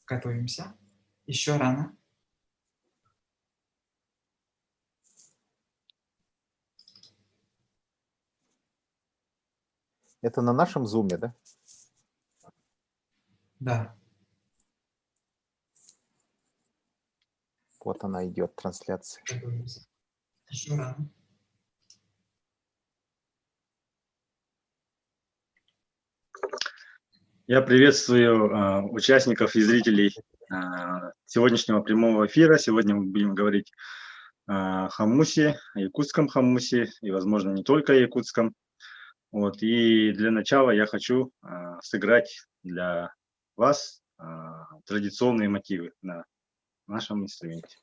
Готовимся. Еще рано. Это на нашем зуме, да? Да. Вот она идет, трансляция. Готовимся. Еще рано. Я приветствую участников и зрителей сегодняшнего прямого эфира. Сегодня мы будем говорить о хамусе, о якутском хамусе и, возможно, не только о якутском. Вот. И для начала я хочу сыграть для вас традиционные мотивы на нашем инструменте.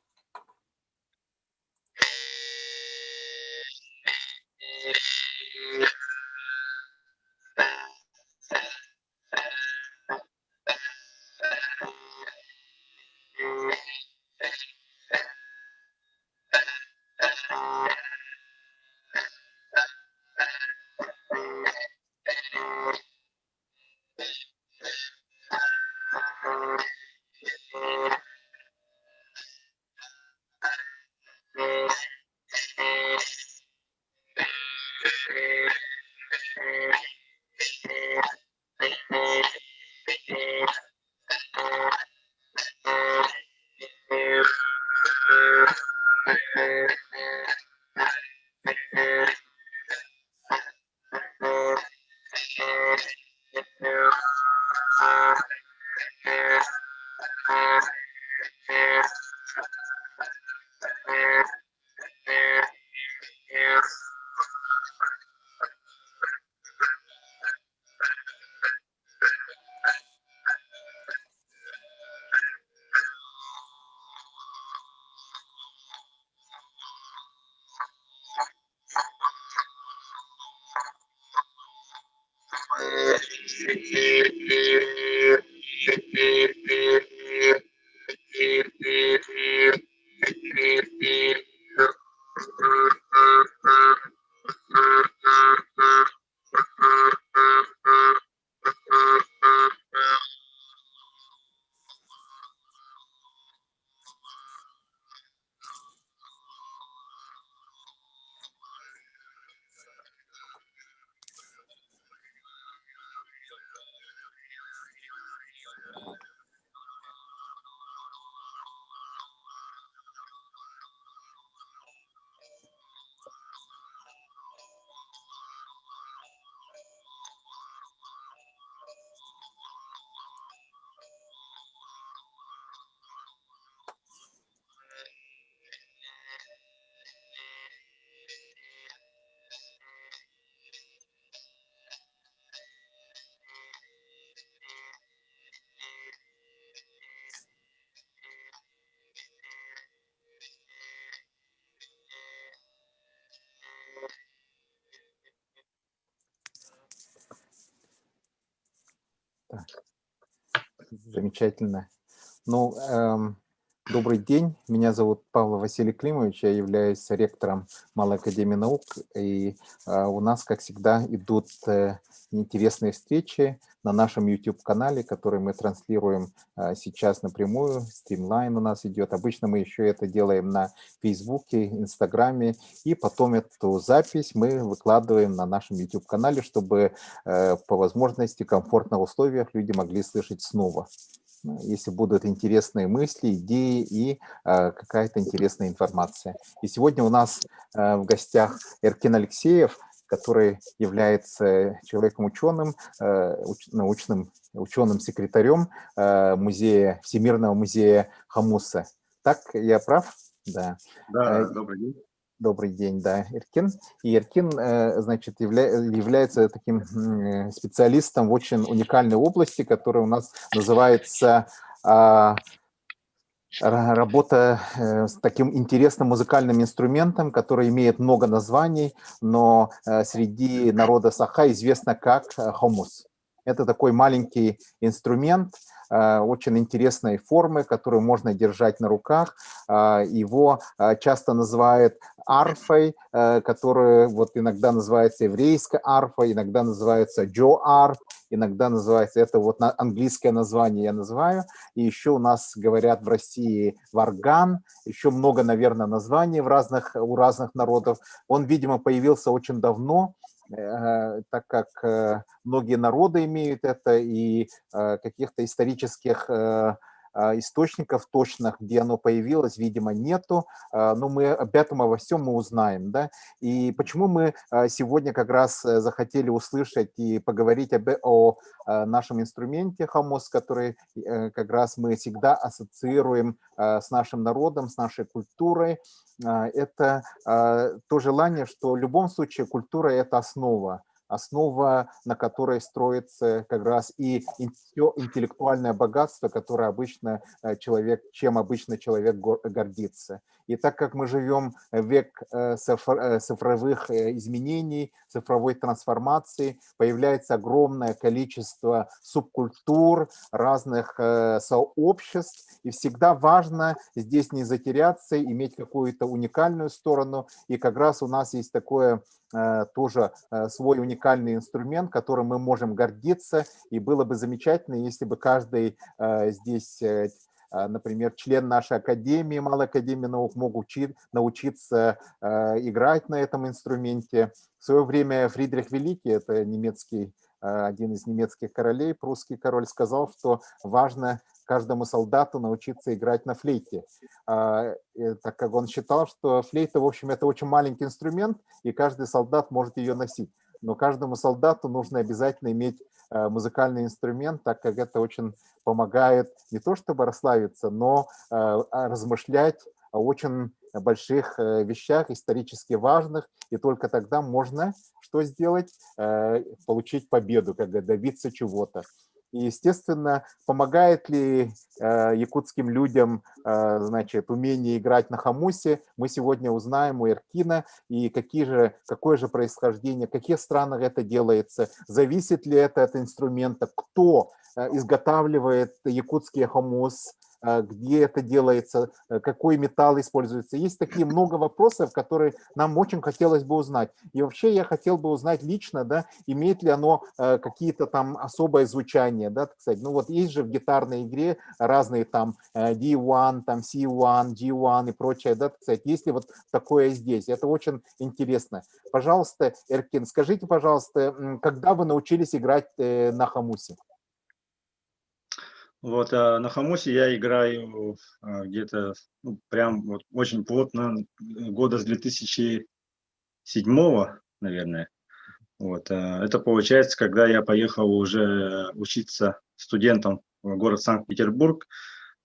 Так. Замечательно. Ну, добрый день. Меня зовут Павел Василий Климович. Я являюсь ректором Малой академии наук. И у нас, как всегда, идут интересные встречи на нашем YouTube-канале, который мы транслируем сейчас напрямую. Стримлайн у нас идет. Обычно мы еще это делаем на Фейсбуке, Инстаграме. И потом эту запись мы выкладываем на нашем YouTube-канале, чтобы по возможности в комфортных условиях люди могли слышать снова, если будут интересные мысли, идеи и какая-то интересная информация. И сегодня у нас в гостях Эркин Алексеев, который является человеком-ученым, научным ученым-секретарем музея, Всемирного музея Хамуса. Так, я прав? Да. Да, добрый день. Добрый день, да, Эркин. И Эркин, значит, является таким специалистом в очень уникальной области, которая у нас называется работа с таким интересным музыкальным инструментом, который имеет много названий, но среди народа Саха известно как хомус. Это такой маленький инструмент, очень интересной формы, которую можно держать на руках. Его часто называют арфой, которая вот иногда называется еврейская арфа, иногда называется джо-арф, иногда называется, это вот английское название я называю. И еще у нас говорят в России варган, еще много, наверное, названий у разных народов. Он, видимо, появился очень давно, так как многие народы имеют это, и каких-то исторических источников точных, где оно появилось, видимо, нету, но мы об этом во всем мы узнаем. Да? И почему мы сегодня как раз захотели услышать и поговорить о нашем инструменте хамус, который как раз мы всегда ассоциируем с нашим народом, с нашей культурой. Это то желание, что в любом случае культура – это основа, на которой строится как раз и все интеллектуальное богатство, которое чем обычно человек гордится. И так как мы живем в век цифровых изменений, цифровой трансформации, появляется огромное количество субкультур, разных сообществ, и всегда важно здесь не затеряться, иметь какую-то уникальную сторону. И как раз у нас есть такое тоже свой уникальный инструмент, которым мы можем гордиться, и было бы замечательно, если бы каждый здесь, например, член нашей академии, Малой академии наук, мог научиться играть на этом инструменте. В свое время Фридрих Великий, это один из немецких королей, прусский король, сказал, что важно каждому солдату научиться играть на флейте, так как он считал, что флейта, в общем, это очень маленький инструмент, и каждый солдат может ее носить. Но каждому солдату нужно обязательно иметь музыкальный инструмент, так как это очень помогает не то чтобы расслабиться, но размышлять о очень больших вещах, исторически важных, и только тогда можно что сделать? Получить победу, добиться чего-то. И, естественно, помогает ли якутским людям, умение играть на хамусе, мы сегодня узнаем у Эркина, и какое же происхождение, в каких странах это делается, зависит ли это от инструмента, кто изготавливает якутский хамус, где это делается, какой металл используется. Есть такие много вопросов, которые нам очень хотелось бы узнать. И вообще я хотел бы узнать лично, да, имеет ли оно какие-то там особое звучание, да, так сказать. Ну вот есть же в гитарной игре разные там D1, там C1, G1 и прочее, да, так сказать. Есть ли вот такое здесь? Это очень интересно. Пожалуйста, Эркин, скажите, пожалуйста, когда вы научились играть на хамусе? Вот на хамусе я играю где-то прям вот очень плотно года с 2007, наверное. Вот, это получается, когда я поехал уже учиться студентом в город Санкт-Петербург,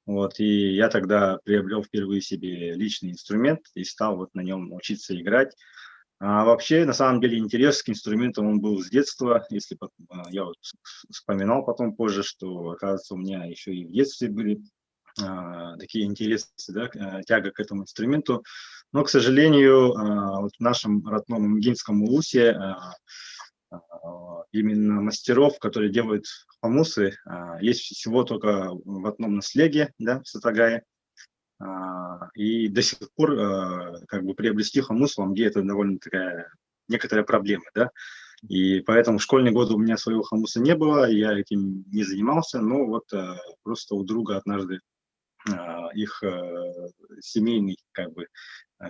вот, и я тогда приобрел впервые себе личный инструмент и стал вот на нем учиться играть. А вообще, на самом деле, интерес к инструментам он был с детства. Если я вот вспоминал потом позже, что, оказывается, у меня еще и в детстве были такие интересы, да, тяга к этому инструменту. Но, к сожалению, вот в нашем родном Мгинском Улусе именно мастеров, которые делают хамусы, есть всего только в одном наследии, да, в Сатагае. И до сих пор как бы приобрести хамус в Амге это довольно такая некоторая проблема, да. И поэтому в школьные годы у меня своего хамуса не было, я этим не занимался, но вот просто у друга однажды их семейный, как бы,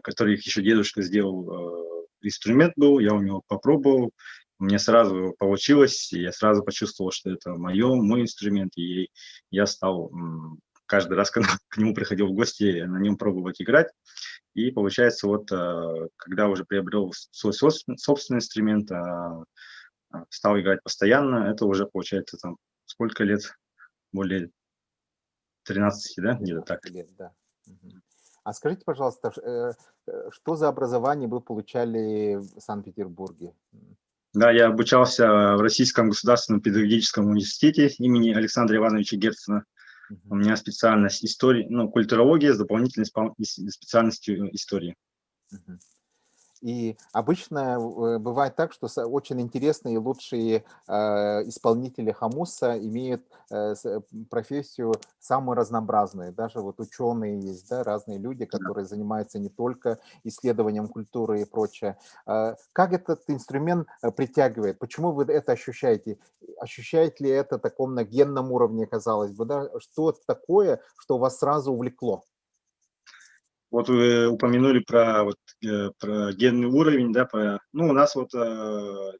который их еще дедушка сделал, инструмент был, я у него попробовал, у меня сразу получилось, и я сразу почувствовал, что это мой инструмент, и я стал каждый раз, когда к нему приходил в гости, на нем пробовать играть. И получается, вот когда уже приобрел свой собственный инструмент, стал играть постоянно, это уже получается там сколько лет? Более 13, да? Где-то так. Лет, да. А скажите, пожалуйста, что за образование вы получали в Санкт-Петербурге? Да, я обучался в Российском государственном педагогическом университете имени Александра Ивановича Герцена. У меня специальность истории, культурология с дополнительной специальностью истории. И обычно бывает так, что очень интересные и лучшие исполнители хамуса имеют профессию самую разнообразную. Даже вот ученые есть, да, разные люди, Да. которые занимаются не только исследованием культуры и прочее. Как этот инструмент притягивает? Почему вы это ощущаете? Ощущаете ли это таком на генном уровне, казалось бы, да? Что такое, что вас сразу увлекло? Вот вы упомянули про генный уровень, да, ну, у нас вот,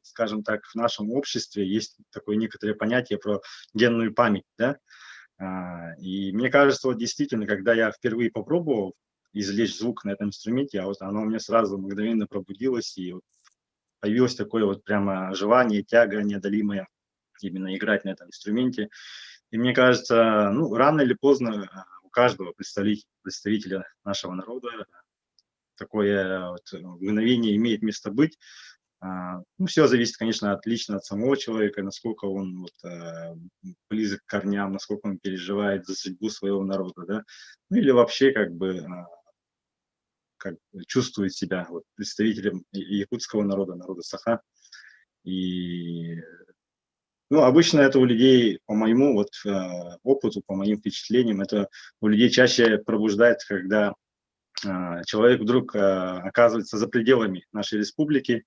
скажем так, в нашем обществе есть такое некоторое понятие про генную память, да. И мне кажется, вот действительно, когда я впервые попробовал извлечь звук на этом инструменте, вот оно у меня сразу мгновенно пробудилось, и вот появилось такое вот прямо желание, тяга неодолимая именно играть на этом инструменте. И мне кажется, ну, рано или поздно у каждого представителя нашего народа такое вот мгновение имеет место быть. Ну, все зависит, конечно, лично от самого человека, насколько он вот, близок к корням, насколько он переживает за судьбу своего народа, да. Ну или вообще как чувствует себя вот представителем якутского народа, народа Саха. И ну, обычно это у людей, по моему вот опыту, по моим впечатлениям, это у людей чаще пробуждается, когда человек вдруг оказывается за пределами нашей республики,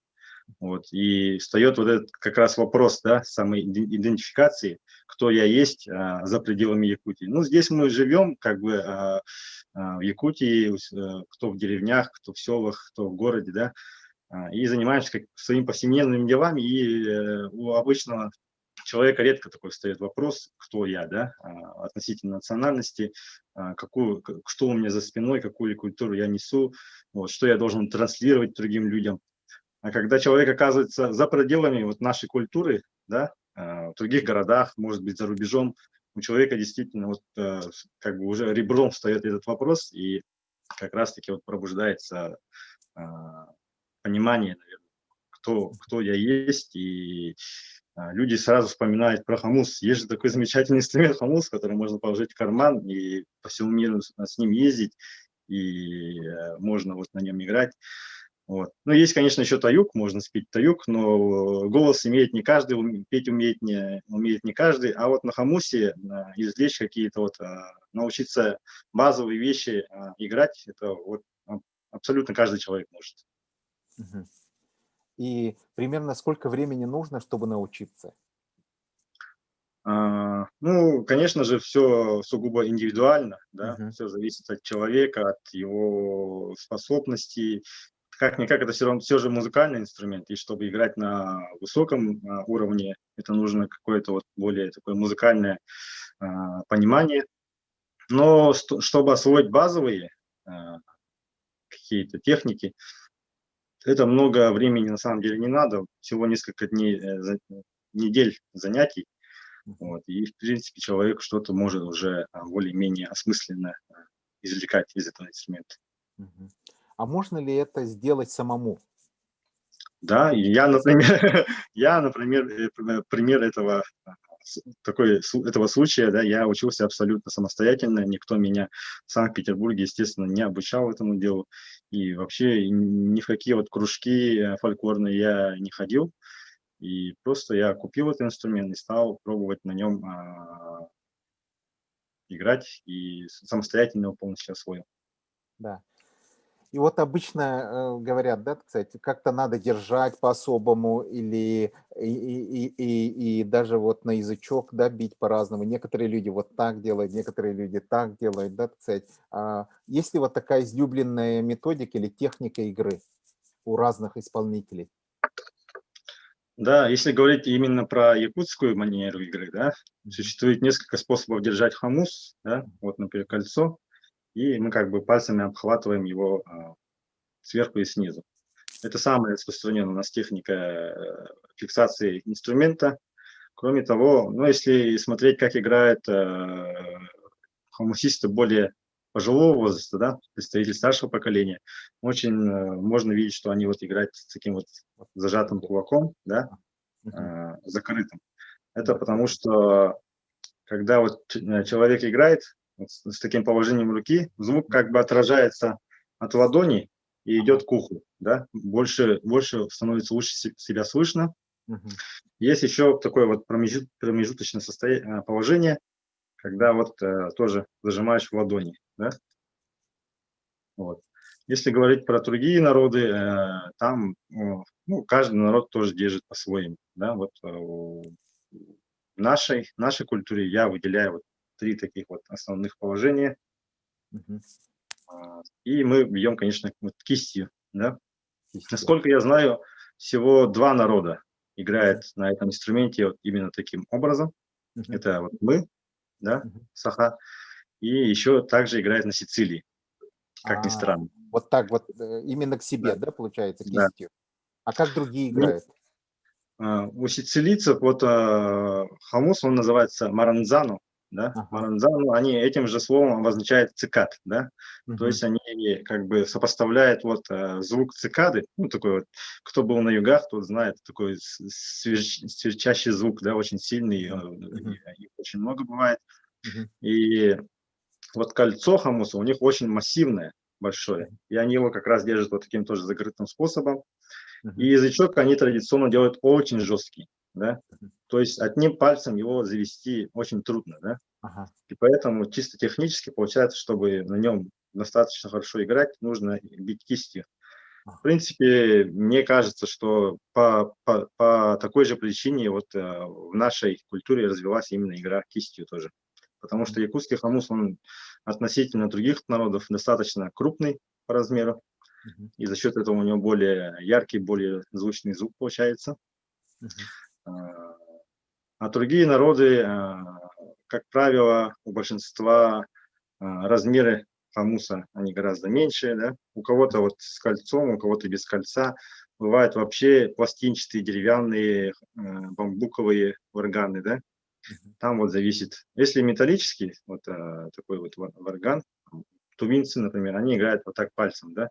вот, и встает вот этот как раз вопрос, да, самой идентификации, кто я есть за пределами Якутии. Ну, здесь мы живем, как бы, в Якутии, кто в деревнях, кто в селах, кто в городе, да, и занимаемся своими повседневными делами, и у обычного человека редко такой встает вопрос, кто я, да, относительно национальности, что у меня за спиной, какую культуру я несу, вот, что я должен транслировать другим людям. А когда человек оказывается за пределами вот нашей культуры, да, в других городах, может быть, за рубежом, у человека действительно вот как бы уже ребром встает этот вопрос, и как раз-таки вот пробуждается понимание, наверное, кто я есть, и люди сразу вспоминают про хамус. Есть же такой замечательный инструмент хамус, который можно положить в карман и по всему миру с ним ездить, и можно вот на нем играть. Вот. Ну, есть, конечно, еще таюк, можно спеть таюк, но голос имеет не каждый, петь умеет не каждый, а вот на хамусе извлечь какие-то вот, научиться базовые вещи играть, это вот абсолютно каждый человек может. Мгм. И примерно сколько времени нужно, чтобы научиться? Ну, конечно же, все сугубо индивидуально, да, Мгм. все зависит от человека, от его способностей. Как-никак это все же музыкальный инструмент, и чтобы играть на высоком уровне, это нужно какое-то вот более такое музыкальное понимание. Но чтобы освоить базовые а, какие-то техники, это много времени на самом деле не надо, всего несколько дней, недель занятий. Мгм. Вот. И, в принципе, человек что-то может уже более-менее осмысленно извлекать из этого инструмента. Мгм. А можно ли это сделать самому? Да, и я, например, я, например, пример этого, этого случая, да, я учился абсолютно самостоятельно, никто меня в Санкт-Петербурге, естественно, не обучал этому делу, и вообще ни в какие вот кружки фольклорные я не ходил, и просто я купил этот инструмент и стал пробовать на нем играть, и самостоятельно его полностью освоил. Да. И вот обычно, говорят, да, кстати, как-то надо держать по-особому или и даже вот на язычок, да, бить по-разному. Некоторые люди вот так делают, некоторые люди так делают, да, кстати. Есть ли вот такая излюбленная методика или техника игры у разных исполнителей? Да, если говорить именно про якутскую манеру игры, да, Мгм. существует несколько способов держать хомус, да, вот, например, кольцо, и мы как бы пальцами обхватываем его сверху и снизу. Это самая распространенная у нас техника фиксации инструмента. Кроме того, ну, если смотреть, как играют хомусисты более пожилого возраста, да, представители старшего поколения, очень можно видеть, что они вот играют с таким вот зажатым кулаком, да, Мгм. закрытым. Это потому Закрытым. что, когда вот человек играет вот с таким положением руки, звук как бы отражается от ладони и Ага. идет к уху. да, больше становится лучше себя слышно. Мгм. Есть еще такое вот промежуточное положение, когда вот тоже зажимаешь в ладони, да. Вот. Если говорить про другие народы, там, ну, каждый народ тоже держит по-своему, да. Вот в нашей культуре я выделяю вот 3 таких вот основных положения. Мгм. И мы бьем, конечно, вот кистью, да. Кистью. Насколько я знаю, всего 2 народа играет на этом инструменте вот именно таким образом. Мгм. Это вот мы, да, Мгм. Саха, и еще также играет на Сицилии, как ни А, странно. вот так вот, именно к Да, себе, да, получается, да. кистью? А как другие Ну, играют? у сицилийцев вот хамус, он называется маранзану, да. Ага. Маранзану, они этим же словом обозначают цикад, да. То Мгм. есть они как бы сопоставляют вот звук цикады, ну, такой вот, кто был на югах, тот знает, такой сверчащий звук, да, очень сильный, Мгм. Мгм. их очень много бывает. Мгм. И вот кольцо хамуса у них очень массивное, большое, и они его как раз держат вот таким тоже закрытым способом. И Мгм. язычок они традиционно делают очень жесткий, да. Мгм. То есть одним пальцем его завести очень трудно, да. Ага. И поэтому чисто технически получается, чтобы на нем достаточно хорошо играть, нужно бить кистью. В Ага. принципе, мне кажется, что по такой же причине вот в нашей культуре развилась именно игра кистью тоже. Потому Мгм. что якутский хамус, он относительно других народов достаточно крупный по размеру, Мгм. и за счет этого у него более яркий, более звучный звук получается. Мгм. А а другие народы, как правило, у большинства размеры хамуса, они гораздо меньше, да. У кого-то вот с кольцом, у кого-то без кольца. Бывают вообще пластинчатые, деревянные, бамбуковые варганы, да. Мгм. Там вот зависит. Если металлический, вот такой вот варган, тувинцы, например, они играют вот так пальцем, да.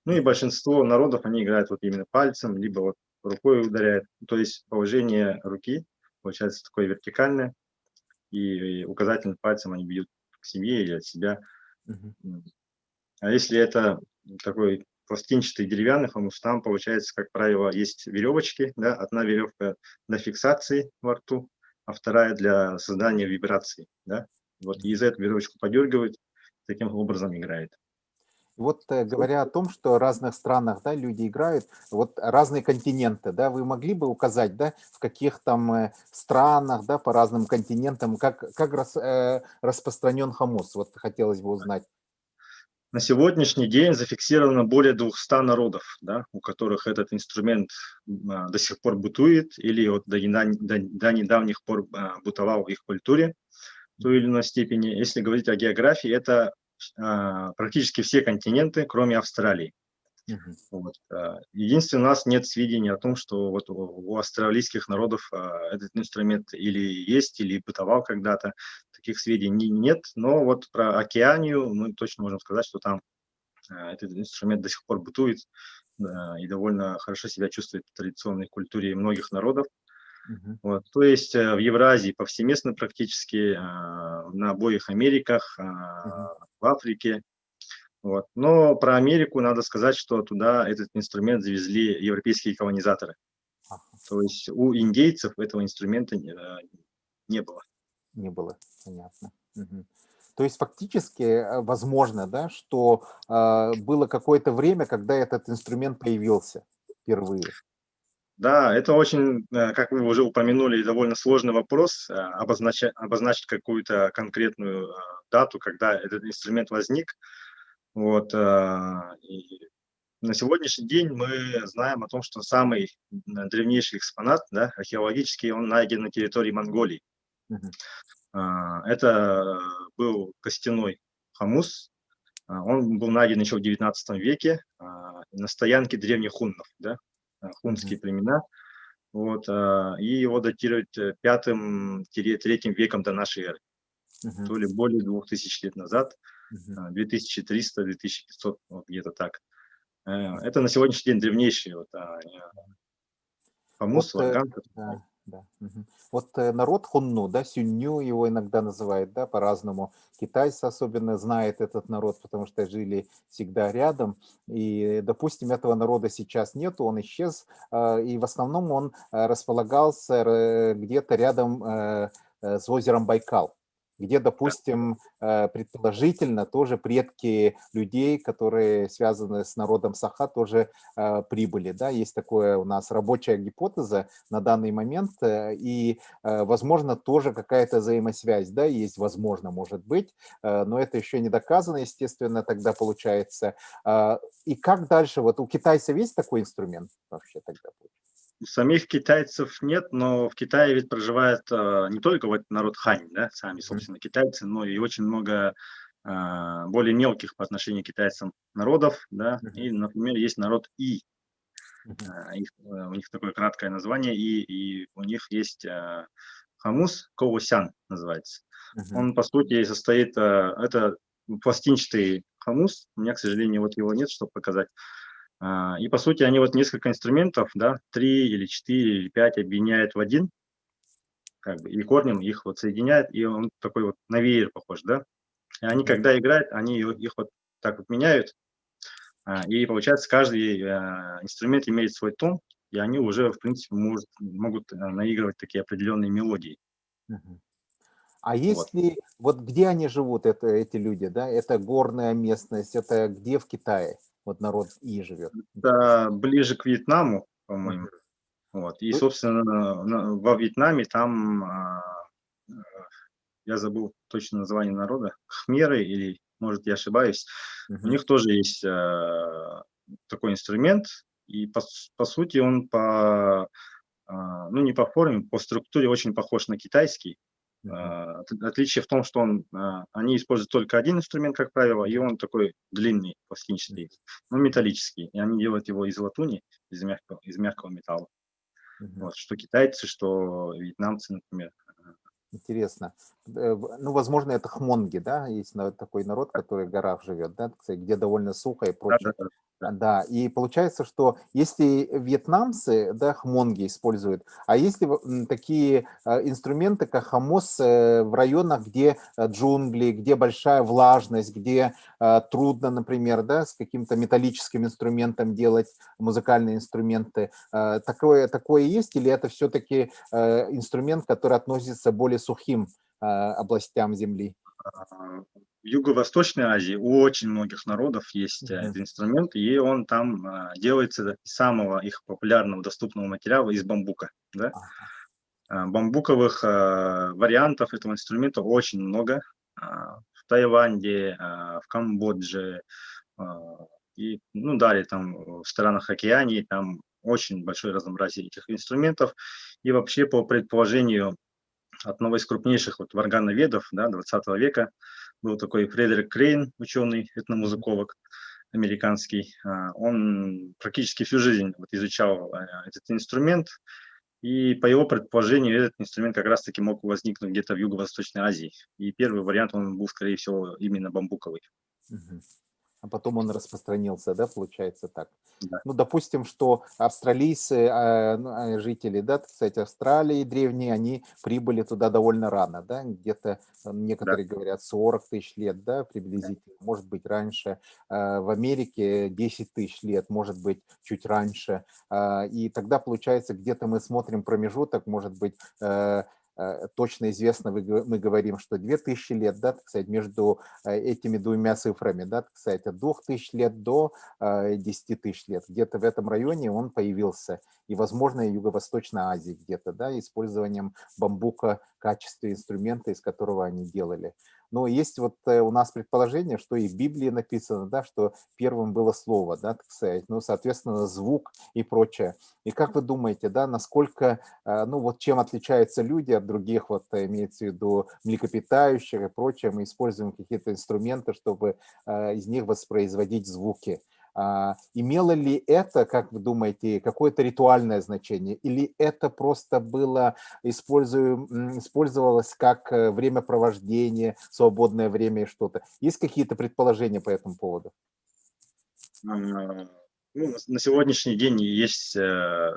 Ну и Мгм. большинство народов, они играют вот именно пальцем, либо вот рукой ударяют. То есть положение руки получается такое вертикальное, и указательным пальцем они бьют к себе или от себя. Мгм. М. А если это такой пластинчатый деревянный хомус, там получается, как правило, есть веревочки, да, одна веревка для фиксации во рту, а вторая для создания вибраций, да. Вот и Мгм. за эту веревочку подергивают, таким образом играет. Вот, говоря о том, что в разных странах, да, люди играют, вот разные континенты, да, вы могли бы указать, да, в каких там странах, да, по разным континентам, как распространен хамус? Вот хотелось бы узнать. На сегодняшний день зафиксировано более 200 народов, да, у которых этот инструмент до сих пор бытует или вот до недавних пор бытовал в их культуре в той Мгм. или иной степени. Если говорить о географии, это практически все континенты, кроме Австралии. Мгм. Вот. Единственное, у нас нет сведений о том, что вот у австралийских народов этот инструмент или есть, или бытовал когда-то. Таких сведений нет, но вот про Океанию мы точно можем сказать, что там этот инструмент до сих пор бытует, и довольно хорошо себя чувствует в традиционной культуре многих народов. Мгм. Вот. То есть в Евразии повсеместно практически, на обоих Америках, Мгм. в Африке. Вот. Но про Америку надо сказать, что туда этот инструмент завезли европейские колонизаторы. Ага, То есть у индейцев этого инструмента не было. не было, понятно. Мгм. То есть фактически возможно, да, что было какое-то время, когда этот инструмент появился впервые. Да, это очень, как вы уже упомянули, довольно сложный вопрос, обозначить какую-то конкретную дату, когда этот инструмент возник. Вот, и на сегодняшний день мы знаем о том, что самый древнейший экспонат, да, археологический, он найден на территории Монголии. Мгм. Это был костяной хамус. Он был найден еще в XIX веке на стоянке древних хуннов, да, Мгм. хунские племена. Вот, и его датируют 5-3 веком до нашей эры, Мгм. то ли более 2000 лет назад, Мгм. 2300-2500, вот где-то так. Это на сегодняшний день древнейший вот, Вот, хамус, варган. да. Да. Мгм. Вот народ хунну, да, сюнью его иногда называют, да, по-разному. Китайцы особенно знают этот народ, потому что жили всегда рядом. И, допустим, этого народа сейчас нету, он исчез, и в основном он располагался где-то рядом с озером Байкал, где, Да. допустим, предположительно тоже предки людей, которые связаны с народом Саха, тоже прибыли, да, есть такое у нас рабочая гипотеза на данный момент, и, возможно, тоже какая-то взаимосвязь, да, есть, возможно, может быть, но это еще не доказано, естественно, тогда получается. И как дальше, вот у китайцев есть такой инструмент вообще тогда? Самих китайцев нет, но в Китае ведь проживает не только вот народ хань, да, сами, Мгм. собственно, китайцы, но и очень много более мелких по отношению к китайцам народов, да, Мгм. и, например, есть народ И, Мгм. у них такое краткое название, и у них есть хамус коусян называется. Мгм. Он, по сути, состоит, это пластинчатый хамус, у меня, к сожалению, вот его нет, чтобы показать. И, по сути, они вот несколько инструментов, да, 3 или 4 или 5 объединяют в один, как бы, и корнем их вот соединяет, и он такой вот на веер похож, да. И они, Мгм. когда играют, они их вот так вот меняют, и получается, каждый инструмент имеет свой тон, и они уже, в принципе, могут наигрывать такие определенные мелодии. Мгм. А Вот. если, вот где они живут, эти люди, да? Это горная местность, это где в Китае? Вот народ И живет. Интересно. Это ближе к Вьетнаму, по-моему. Мгм. Вот. И, Вы- собственно, во Вьетнаме там э, я забыл точно название народа, хмеры или, может, я ошибаюсь, у Мгм. них тоже есть такой инструмент, и по сути он ну не по форме, по структуре очень похож на китайский. Мгм. Отличие в том, что они используют только один инструмент, как правило, и он такой длинный, Мгм. пластинчатый, но металлический. И они делают его из латуни, из мягкого металла. Мгм. Вот, что китайцы, что вьетнамцы, например. Интересно. Ну, возможно, это хмонги, да? Есть такой народ, который в горах живет, да, так сказать, где довольно сухо и Да, да, прочее. да, да. Да, и получается, что если вьетнамцы, да, хмонги используют, а если такие инструменты, как хамос, в районах, где джунгли, где большая влажность, где трудно, например, да, с каким-то металлическим инструментом делать музыкальные инструменты, такое есть, или это все-таки инструмент, который относится к более сухим областям Земли? В Юго-Восточной Азии у очень многих народов есть Мгм. этот инструмент, и он там делается из самого их популярного доступного материала из бамбука. Да? Ага. Бамбуковых вариантов этого инструмента очень много. В Таиланде, в Камбодже, а, и, ну, далее там в странах Океании, там очень большое разнообразие этих инструментов. И вообще, по предположению одного из крупнейших вот варгановедов, да, 20 века, был такой Фредерик Крейн, ученый, Мгм. этномузыковод американский. Он практически всю жизнь вот изучал этот инструмент, и по его предположению этот инструмент как раз-таки мог возникнуть где-то в Юго-Восточной Азии. И первый вариант, он был, скорее всего, именно бамбуковый. Мгм. А потом он распространился, да, получается так. Да, Ну, допустим, что австралийцы, жители, да, кстати, Австралии древние, они прибыли туда довольно рано, да, где-то, да. некоторые говорят, 40 тысяч лет, да, приблизительно, может быть, раньше. В Америке 10 тысяч лет, может быть, чуть раньше. И тогда, получается, где-то мы смотрим промежуток, может быть, точно известно, мы говорим, что 2000 лет, да, так сказать, между этими двумя цифрами, да, так сказать, от 2000 лет до 10 тысяч лет. Где-то в этом районе он появился. И, возможно, и Юго-Восточной Азии где-то, да, использованием бамбука в качестве инструмента, из которого они делали. Но есть вот у нас предположение, что и в Библии написано, да, что первым было слово, да, так сказать, ну, соответственно, звук и прочее. И как вы думаете, да, насколько, ну, вот чем отличаются люди от других, вот имеется в виду млекопитающих и прочее, мы используем какие-то инструменты, чтобы из них воспроизводить звуки. Имело ли это, как вы думаете, какое-то ритуальное значение, или это просто было использовалось как времяпровождение, свободное время и что-то? Есть какие-то предположения по этому поводу? Ну, на сегодняшний день есть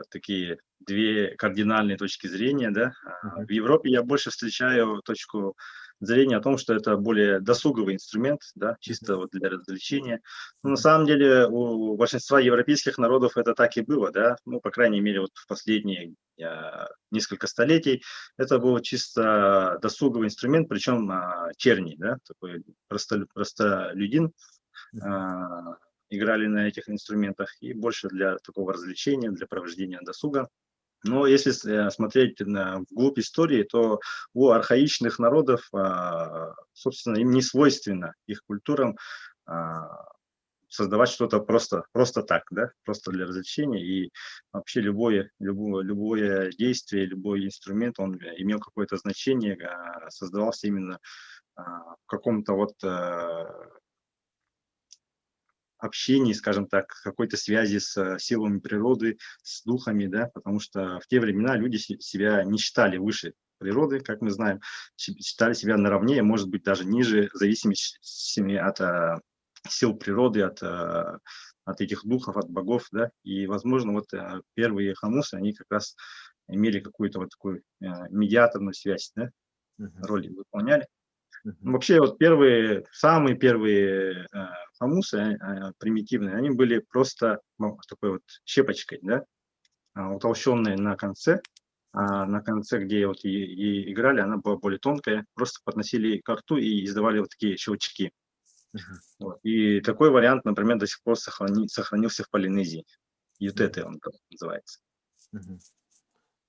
такие две кардинальные точки зрения, да. Мгм. В Европе я больше встречаю точку зрения о том, что это более досуговый инструмент, да, чисто вот для развлечения. Но на Мгм. самом деле у большинства европейских народов это так и было, да. Ну, по крайней мере, вот в последние несколько столетий это был чисто досуговый инструмент, причем черни, да, такой простолюдин, Мгм. а, играли на этих инструментах, и больше для такого развлечения, для провождения досуга. Но если смотреть вглубь истории, то у архаичных народов, собственно, им не свойственно их культурам а, создавать что-то просто так, да, просто для развлечения. И вообще любое действие, любой инструмент, он имел какое-то значение, создавался именно в каком-то вот общении, скажем так, какой-то связи с силами природы, с духами, да, потому что в те времена люди себя не считали выше природы, как мы знаем, считали себя наравне, а может быть, даже ниже, в зависимости от сил природы, от этих духов, от богов, да, и, возможно, вот первые хамусы, они как раз имели какую-то вот такую медиаторную связь, да, Мгм. роль выполняли. Ну, Мгм. вообще, вот самые первые хомусы, примитивные, они были просто такой вот щепочкой, да, утолщенной на конце. А на конце, где вот и играли, она была более тонкая, просто подносили ко рту и издавали вот такие щелчки. Мгм. Вот. И такой вариант, например, до сих пор сохранился в Полинезии. Мгм. Ютете он так называется. Мгм.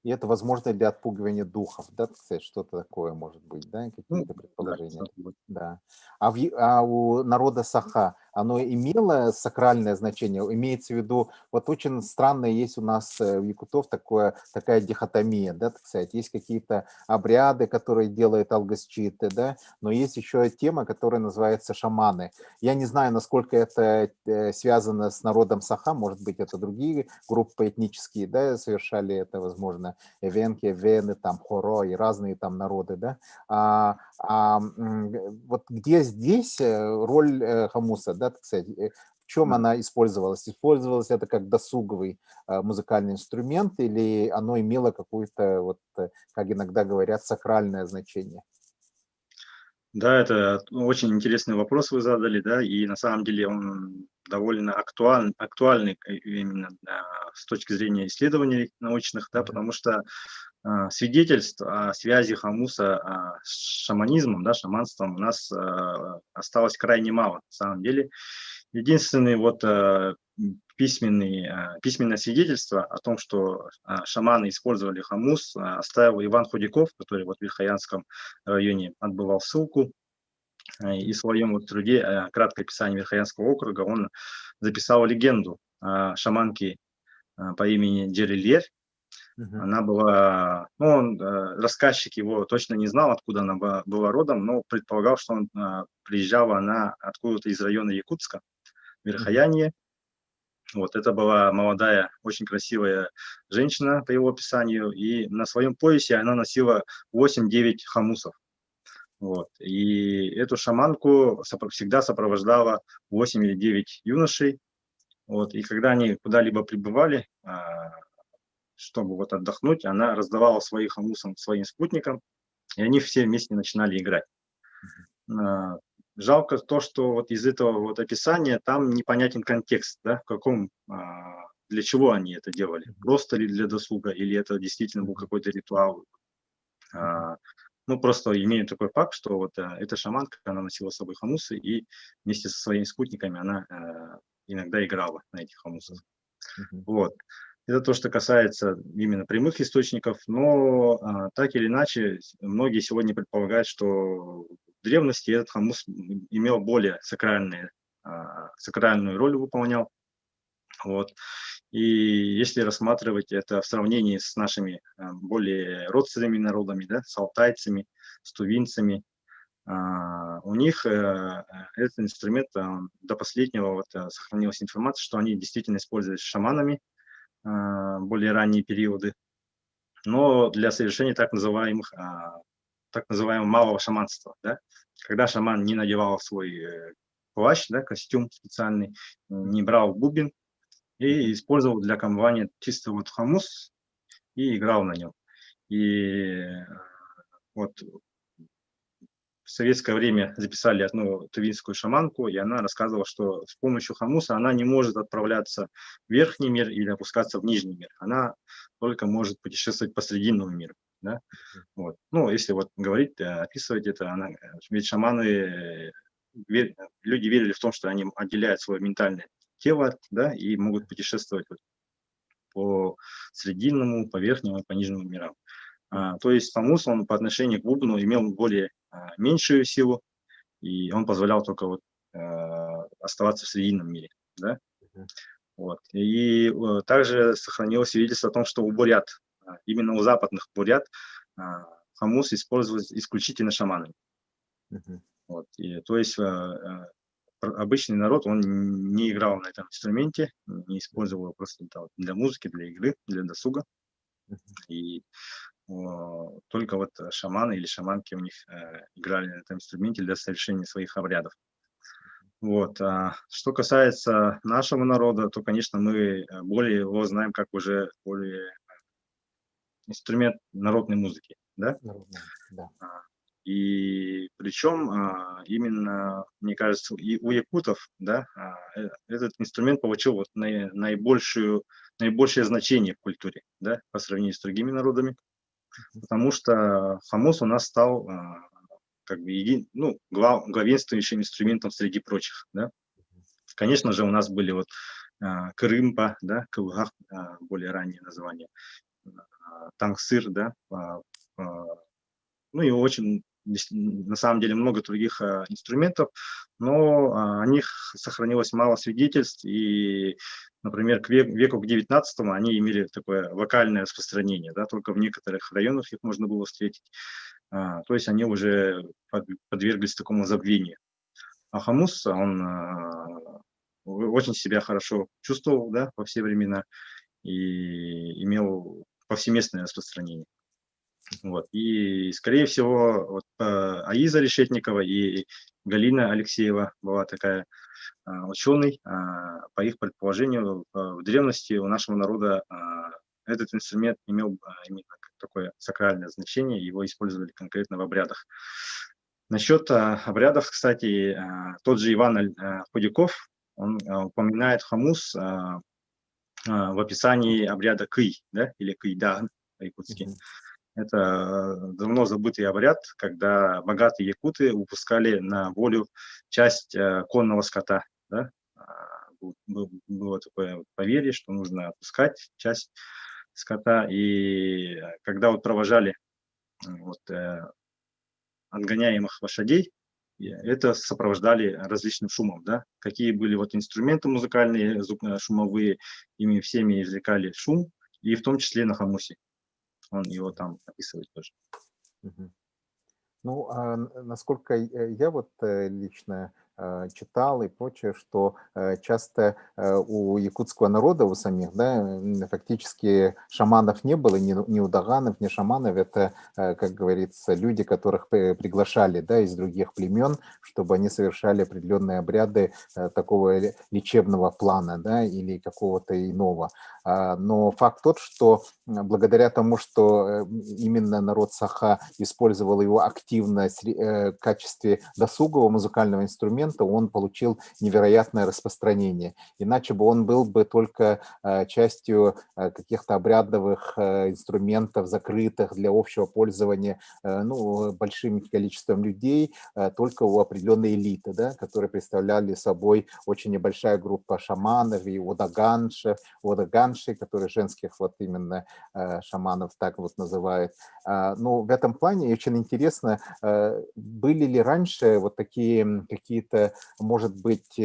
И это возможно для отпугивания духов, да, так сказать, что-то такое может быть, да, Ну, какие-то да, предположения. что-то вот. Да. А у народа Саха оно имело сакральное значение? Имеется в виду, вот очень странно есть у нас у якутов такая дихотомия, да, так сказать. Есть какие-то обряды, которые делают алгасчиты, да, но есть еще тема, которая называется шаманы. Я не знаю, насколько это связано с народом Саха, может быть, это другие группы этнические, да, совершали это, возможно, эвенки, вены, там, хоро и разные там народы, да. Вот где здесь роль хамуса, да, так сказать, в чем Да. она использовалась? Использовалась это как досуговый музыкальный инструмент или оно имело какое-то, вот, как иногда говорят, сакральное значение? Да, это очень интересный вопрос вы задали, да, и на самом деле он довольно актуальный именно с точки зрения исследований научных, да, Мгм. потому что свидетельств о связи хамуса с шаманизмом, да, шаманством у нас осталось крайне мало, на самом деле. Единственный вот письменное свидетельство о том, что шаманы использовали хамус, оставил Иван Худяков, который вот в Верхоянском районе отбывал ссылку. И в своем вот труде «Краткое описание Верхоянского округа» он записал легенду о шаманке по имени Джерильер. Мгм. Она была, ну, рассказчик его точно не знал, откуда она была родом, но предполагал, что приезжала она откуда-то из района Якутска, Мгм. Верхояние. Вот, это была молодая, очень красивая женщина, по его описанию, и на своем поясе она носила 8-9 хамусов. Вот. И эту шаманку всегда сопровождала 8 или 9 юношей. Вот. И когда они куда-либо прибывали, чтобы вот отдохнуть, она раздавала своих хамусам своим спутникам, и они все вместе начинали играть. А, Жалко то, что вот из этого вот описания там непонятен контекст, да, для чего они это делали. Мгм. Просто ли для досуга, или это действительно был Мгм. какой-то ритуал. Мгм. А, Ну, просто имею такой факт, что вот эта шаманка, она носила с собой хамусы, и вместе со своими спутниками она иногда играла на этих хамусах. Мгм. Вот. Это то, что касается именно прямых источников, но так или иначе, многие сегодня предполагают, что в древности этот хамус имел более сакральную роль выполнял. Вот. И если рассматривать это в сравнении с нашими более родственными народами, да, с алтайцами, с тувинцами, у них этот инструмент до последнего вот, сохранилась информация, что они действительно использовались шаманами более ранние периоды, но для совершения так называемого малого шаманства, да, когда шаман не надевал свой плащ, да, костюм специальный, не брал бубен, и использовал для камвания чисто вот хамус и играл на нем. И вот в советское время записали одну тувинскую шаманку, и она рассказывала, что с помощью хамуса она не может отправляться в верхний мир или опускаться в нижний мир. Она только может путешествовать по срединному миру. Да? Вот. Ну, если вот говорить, описывать это, ведь шаманы, люди верили в том, что они отделяют свое ментальное тело, да, и могут путешествовать вот по срединному, по верхнему и по нижнему мирам. То есть хамус, он по отношению к бубну имел более меньшую силу, и он позволял только вот оставаться в срединном мире, да? Вот. И также сохранилось свидетельство о том, что у бурят, именно у западных бурят, хамус использовался исключительно шаманами. Вот. И, то есть обычный народ, он не играл на этом инструменте, не использовал его просто для музыки, для игры, для досуга. И только вот шаманы или шаманки у них играли на этом инструменте для совершения своих обрядов. Вот. Что касается нашего народа, то, конечно, мы более его знаем как уже более инструмент народной музыки, да? Да. И причем именно, мне кажется, и у якутов, да, этот инструмент получил вот наибольшее значение в культуре, да, по сравнению с другими народами, потому что хамус у нас стал как бы главенствующим инструментом среди прочих, да. Конечно же, у нас были вот кырымпа, да, кылгах, более раннее название, тангсыр, да, ну и очень, на самом деле, много других инструментов, но о них сохранилось мало свидетельств, и, например, к веку к 19 они имели такое вокальное распространение, да, только в некоторых районах их можно было встретить, то есть они уже подверглись такому забвению. А хамус, он очень себя хорошо чувствовал, да, во все времена и имел повсеместное распространение. Вот. И, скорее всего, вот, Аиза Решетникова и Галина Алексеева была такая ученый. По их предположению, в древности у нашего народа этот инструмент имел именно такое сакральное значение, его использовали конкретно в обрядах. Насчет обрядов, кстати, тот же Иван Худяков, он упоминает хамус в описании обряда кый, да, или кыйда по-якутски. Это давно забытый обряд, когда богатые якуты выпускали на волю часть конного скота. Да? Было такое поверье, что нужно отпускать часть скота. И когда вот провожали отгоняемых лошадей, это сопровождали различным шумом. Да? Какие были вот инструменты музыкальные, шумовые, ими всеми извлекали шум, и в том числе на хамусе. Он его там описывает тоже. Ну, насколько я вот лично читал и прочее, что часто у якутского народа, у самих, да, фактически шаманов не было, ни удаганов, ни шаманов. Это, как говорится, люди, которых приглашали, да, из других племен, чтобы они совершали определенные обряды такого лечебного плана, да, или какого-то иного. Но факт тот, что благодаря тому, что именно народ Саха использовал его активно в качестве досугового музыкального инструмента, он получил невероятное распространение. Иначе бы он был бы только частью каких-то обрядовых инструментов, закрытых для общего пользования большим количеством людей, только у определенной элиты, да, которые представляли собой очень небольшая группа шаманов и одаганши, которые женских вот именно шаманов так вот называют. Но в этом плане очень интересно, были ли раньше вот такие какие-то, может быть,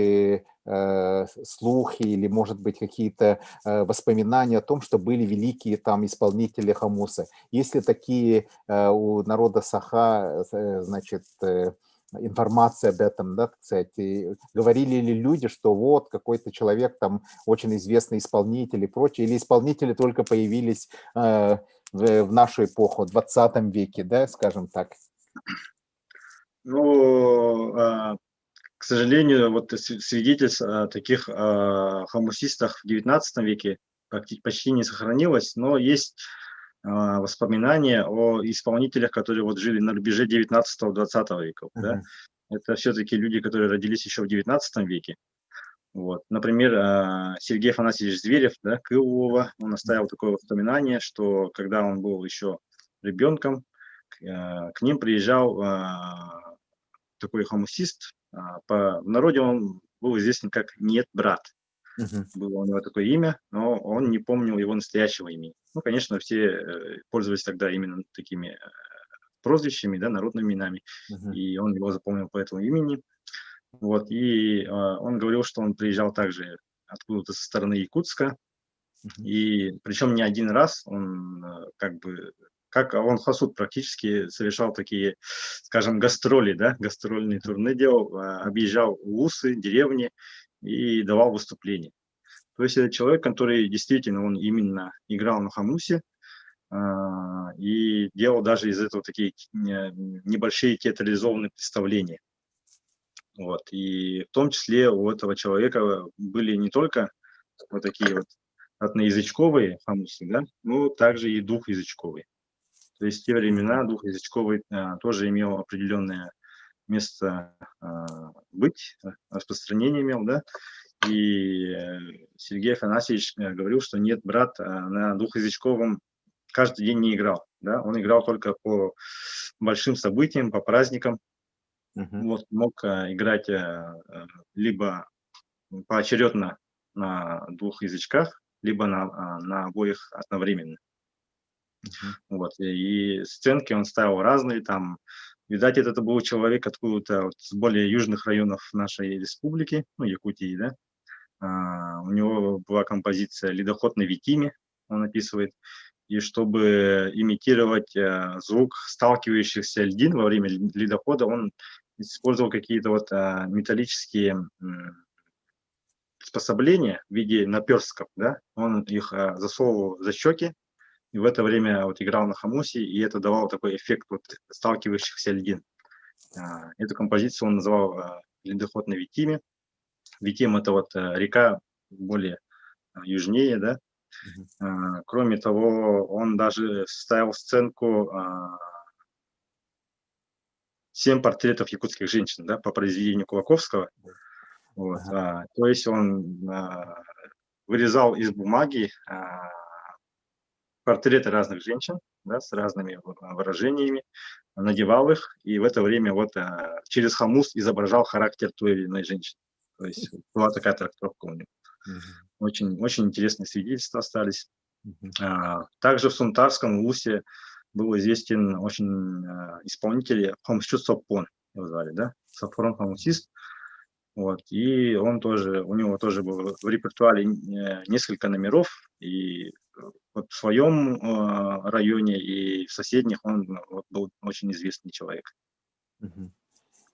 слухи или, может быть, какие-то воспоминания о том, что были великие там исполнители хамуса. Есть ли такие у народа Саха, значит, информация об этом, да, кстати, говорили ли люди, что вот какой-то человек там очень известный исполнитель и прочее, или исполнители только появились в нашу эпоху, в 20 веке, да, скажем так? Ну, к сожалению, вот свидетельств о таких хамусистах в XIX веке почти не сохранилось, но есть воспоминания о исполнителях, которые вот жили на рубеже 19-20 веков. Да? Это все-таки люди, которые родились еще в XIX веке. Вот. Например, Сергей Афанасьевич Зверев, да, Крылова, он оставил такое воспоминание, что когда он был еще ребенком, к ним приезжал такой хамусист. В народе он был известен как «Нет, брат». Было у него такое имя, но он не помнил его настоящего имени. Ну, конечно, все пользовались тогда именно такими прозвищами, да, народными именами, и он его запомнил по этому имени. Вот, и он говорил, что он приезжал также откуда-то со стороны Якутска, и причем не один раз он как он хасуд практически совершал такие, скажем, гастроли, да, гастрольные турне делал, объезжал улусы, деревни и давал выступления. То есть это человек, который действительно, он именно играл на хамусе и делал даже из этого такие небольшие театрализованные представления. Вот. И в том числе у этого человека были не только вот такие вот одноязычковые хамусы, да, но также и двухязычковые. То есть в те времена двухязычковый тоже имел определенное место быть, распространение имел, да, и Сергей Афанасьевич говорил, что нет, брат на двухязычковом каждый день не играл, да, он играл только по большим событиям, по праздникам, вот, мог играть либо поочередно на двух язычках, либо на обоих одновременно. Вот, и сценки он ставил разные, там, видать, это был человек откуда-то вот с более южных районов нашей республики, ну, Якутии, да, у него была композиция «Ледоход на Витиме», он описывает, и чтобы имитировать звук сталкивающихся льдин во время ледохода, он использовал какие-то вот металлические приспособления в виде наперстков, да, он их засовывал за щеки, и в это время вот играл на хамусе, и это давало такой эффект вот сталкивающихся льдин. Эту композицию он называл «Ледоход на Витиме». Витим – это вот река более южнее, да. Кроме того, он даже ставил сценку 7 портретов якутских женщин, да, по произведению Кулаковского. Вот, то есть он вырезал из бумаги портреты разных женщин, да, с разными выражениями, надевал их, и в это время вот через хамус изображал характер той или иной женщины. То есть была такая трактовка у него. Очень, очень интересные свидетельства остались. Также в Сунтарском улусе был известен очень исполнитель Хамусчут Соппон, его звали, да, Сафрон хамусист. Вот, и он тоже, у него тоже было в репертуаре несколько номеров, и вот в своем районе и в соседних он вот был очень известный человек.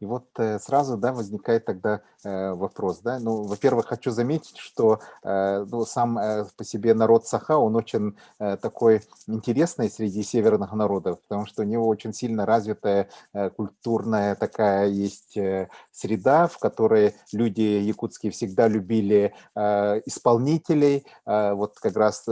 И вот сразу, да, возникает тогда вопрос, да, ну, во-первых, хочу заметить, что ну, сам по себе народ Саха, он очень такой интересный среди северных народов, потому что у него очень сильно развитая культурная такая есть среда, в которой люди якутские всегда любили исполнителей, вот как раз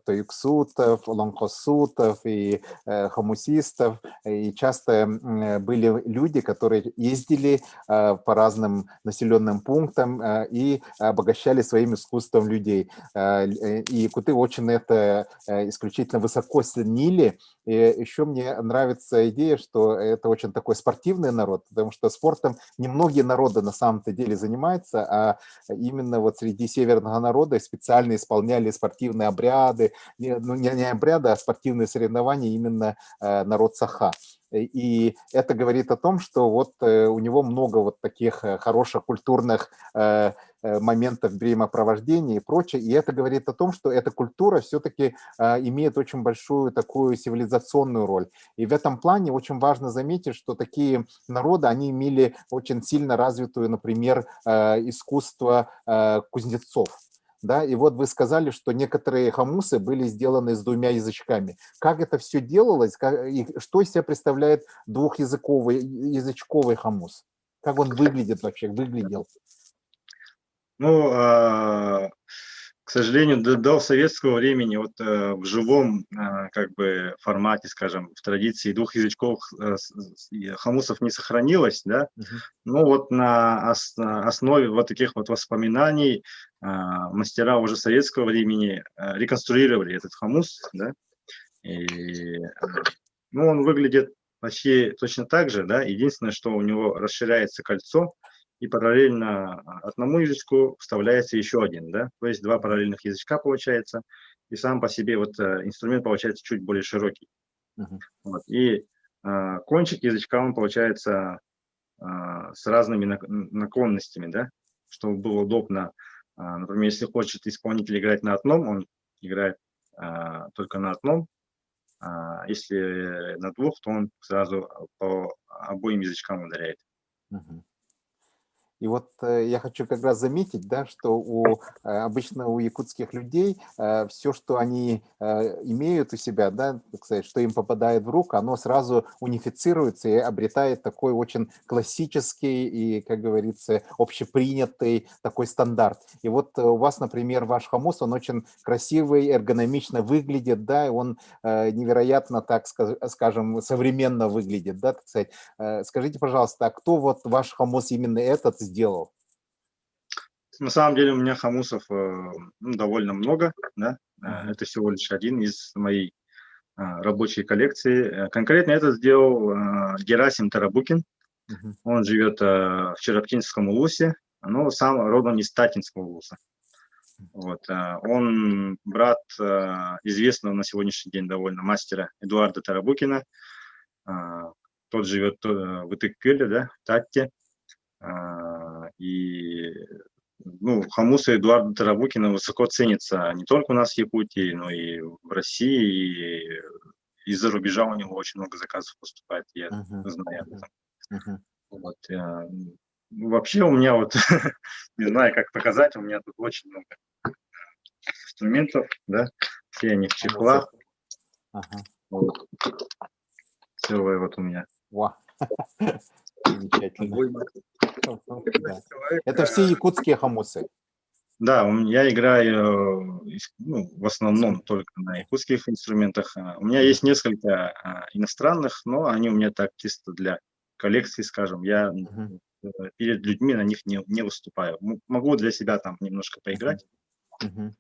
тоюксутов, лонгхосутов и хамусистов, и часто были люди, которые ездили по разным населенным пунктам и обогащали своим искусством людей. И якуты очень это исключительно высоко ценили. И еще мне нравится идея, что это очень такой спортивный народ, потому что спортом немногие народы на самом-то деле занимаются, а именно вот среди северного народа специально исполняли спортивные обряды, ну не обряды, а спортивные соревнования именно народ Саха. И это говорит о том, что вот у него много вот таких хороших культурных моментов времяпровождения и прочее. И это говорит о том, что эта культура все-таки имеет очень большую такую цивилизационную роль. И в этом плане очень важно заметить, что такие народы, они имели очень сильно развитую, например, искусство кузнецов. Да, и вот вы сказали, что некоторые хамусы были сделаны с двумя язычками. Как это все делалось? И что из себя представляет двухязычковый хамус? Как он выглядит вообще, выглядел? Ну, к сожалению, до советского времени вот в живом как бы формате, скажем, в традиции двух язычков хамусов не сохранилось, да. Мгм. Ну вот на основе вот таких вот воспоминаний мастера уже советского времени реконструировали этот хамус, да. И, ну, он выглядит почти точно так же, да. Единственное, что у него расширяется кольцо, и параллельно одному язычку вставляется еще один, да. То есть два параллельных язычка получается, и сам по себе вот инструмент получается чуть более широкий. Мгм. Вот. И кончик язычка, он получается с разными наклонностями, да, чтобы было удобно. Например, если хочет исполнитель играть на одном, он играет только на одном, если на двух, то он сразу по обоим язычкам ударяет. Мгм. И вот я хочу как раз заметить, да, что обычно у якутских людей все, что они имеют у себя, да, так сказать, что им попадает в руку, оно сразу унифицируется и обретает такой очень классический и, как говорится, общепринятый такой стандарт. И вот у вас, например, ваш хамус, он очень красивый, эргономично выглядит, да, и он невероятно, так скажем, современно выглядит, да, так сказать. Скажите, пожалуйста, а кто вот ваш хамус именно этот сделал? На самом деле у меня хамусов ну, довольно много, да. Мгм. Это всего лишь один из моей рабочей коллекции. Конкретно это сделал Герасим Тарабукин. Мгм. Он живет в Чероптинском улусе, но сам родом из Татинского улуса. Вот, он брат известного на сегодняшний день довольно мастера Эдуарда Тарабукина. А, Тот живет в Итыккеле, да, в Татте. И ну, хамусы Эдуарда Тарабукина высоко ценятся не только у нас в Якутии, но и в России. И из-за рубежа у него очень много заказов поступает, я Мгм. знаю об Мгм. этом. Мгм. Вот, ну, вообще у меня вот, не знаю, как показать, у меня тут очень много инструментов, да, все они в Хамусы. чехлах, Ага. вот, целое вот у меня. Во. Замечательно. Обойма. Да. Человек, Это все якутские хамусы. да, я играю ну, в основном только на якутских инструментах. У меня есть несколько иностранных, но они у меня так чисто для коллекции, скажем. Я Мгм. перед людьми на них не выступаю. Могу для себя там немножко Мгм. поиграть. Мгм.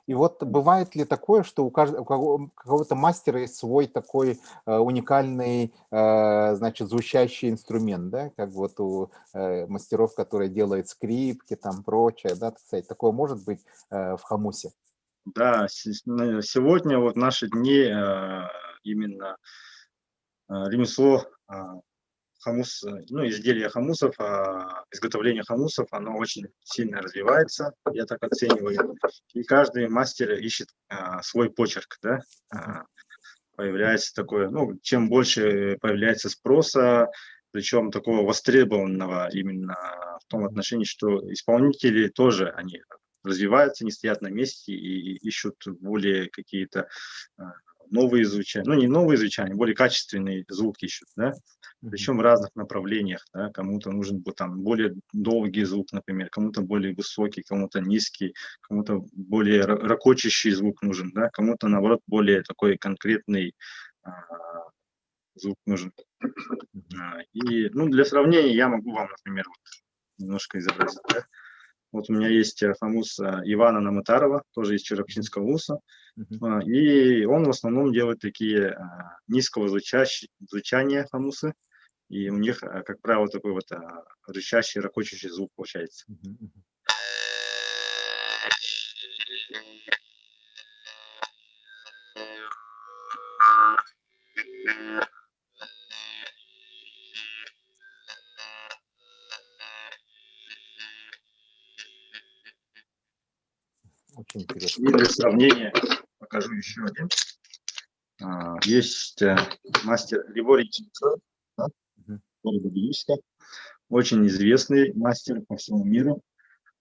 И вот бывает ли такое, что у какого-то мастера есть свой такой уникальный, значит, звучащий инструмент, да, как вот у мастеров, которые делают скрипки, там прочее, да, так сказать, такое может быть в хамусе? Да, сегодня вот наши дни именно ремесло хамус, ну, изделия хамусов, изготовление хамусов, оно очень сильно развивается, я так оцениваю. И каждый мастер ищет свой почерк, да. Мгм. Появляется такое, ну, чем больше появляется спроса, причем такого востребованного именно в том Мгм. отношении, что исполнители тоже, они развиваются, не стоят на месте и ищут более какие-то а, новые звучания, ну, не новые звучания, более качественный звук ищут, да. Мгм. Причем в разных направлениях, да, кому-то нужен был там более долгий звук, например, кому-то более высокий, кому-то низкий, кому-то более ракочущий звук нужен, да, кому-то, наоборот, более такой конкретный а, звук нужен. Мгм. И, ну, для сравнения я могу вам, например, вот немножко изобразить, да. Вот у меня есть хамус Ивана Намытарова, тоже из Мгм. Чероптинского улуса, Мгм. и он в основном делает такие низкого звучания хамусы, и у них, как правило, такой вот рычащий, ракочущий звук получается. Мгм. Мгм. Очень И интересно. для сравнения покажу еще один. Есть мастер Григорий Ченцов, да, Мгм. города Бельска, очень известный мастер по всему миру.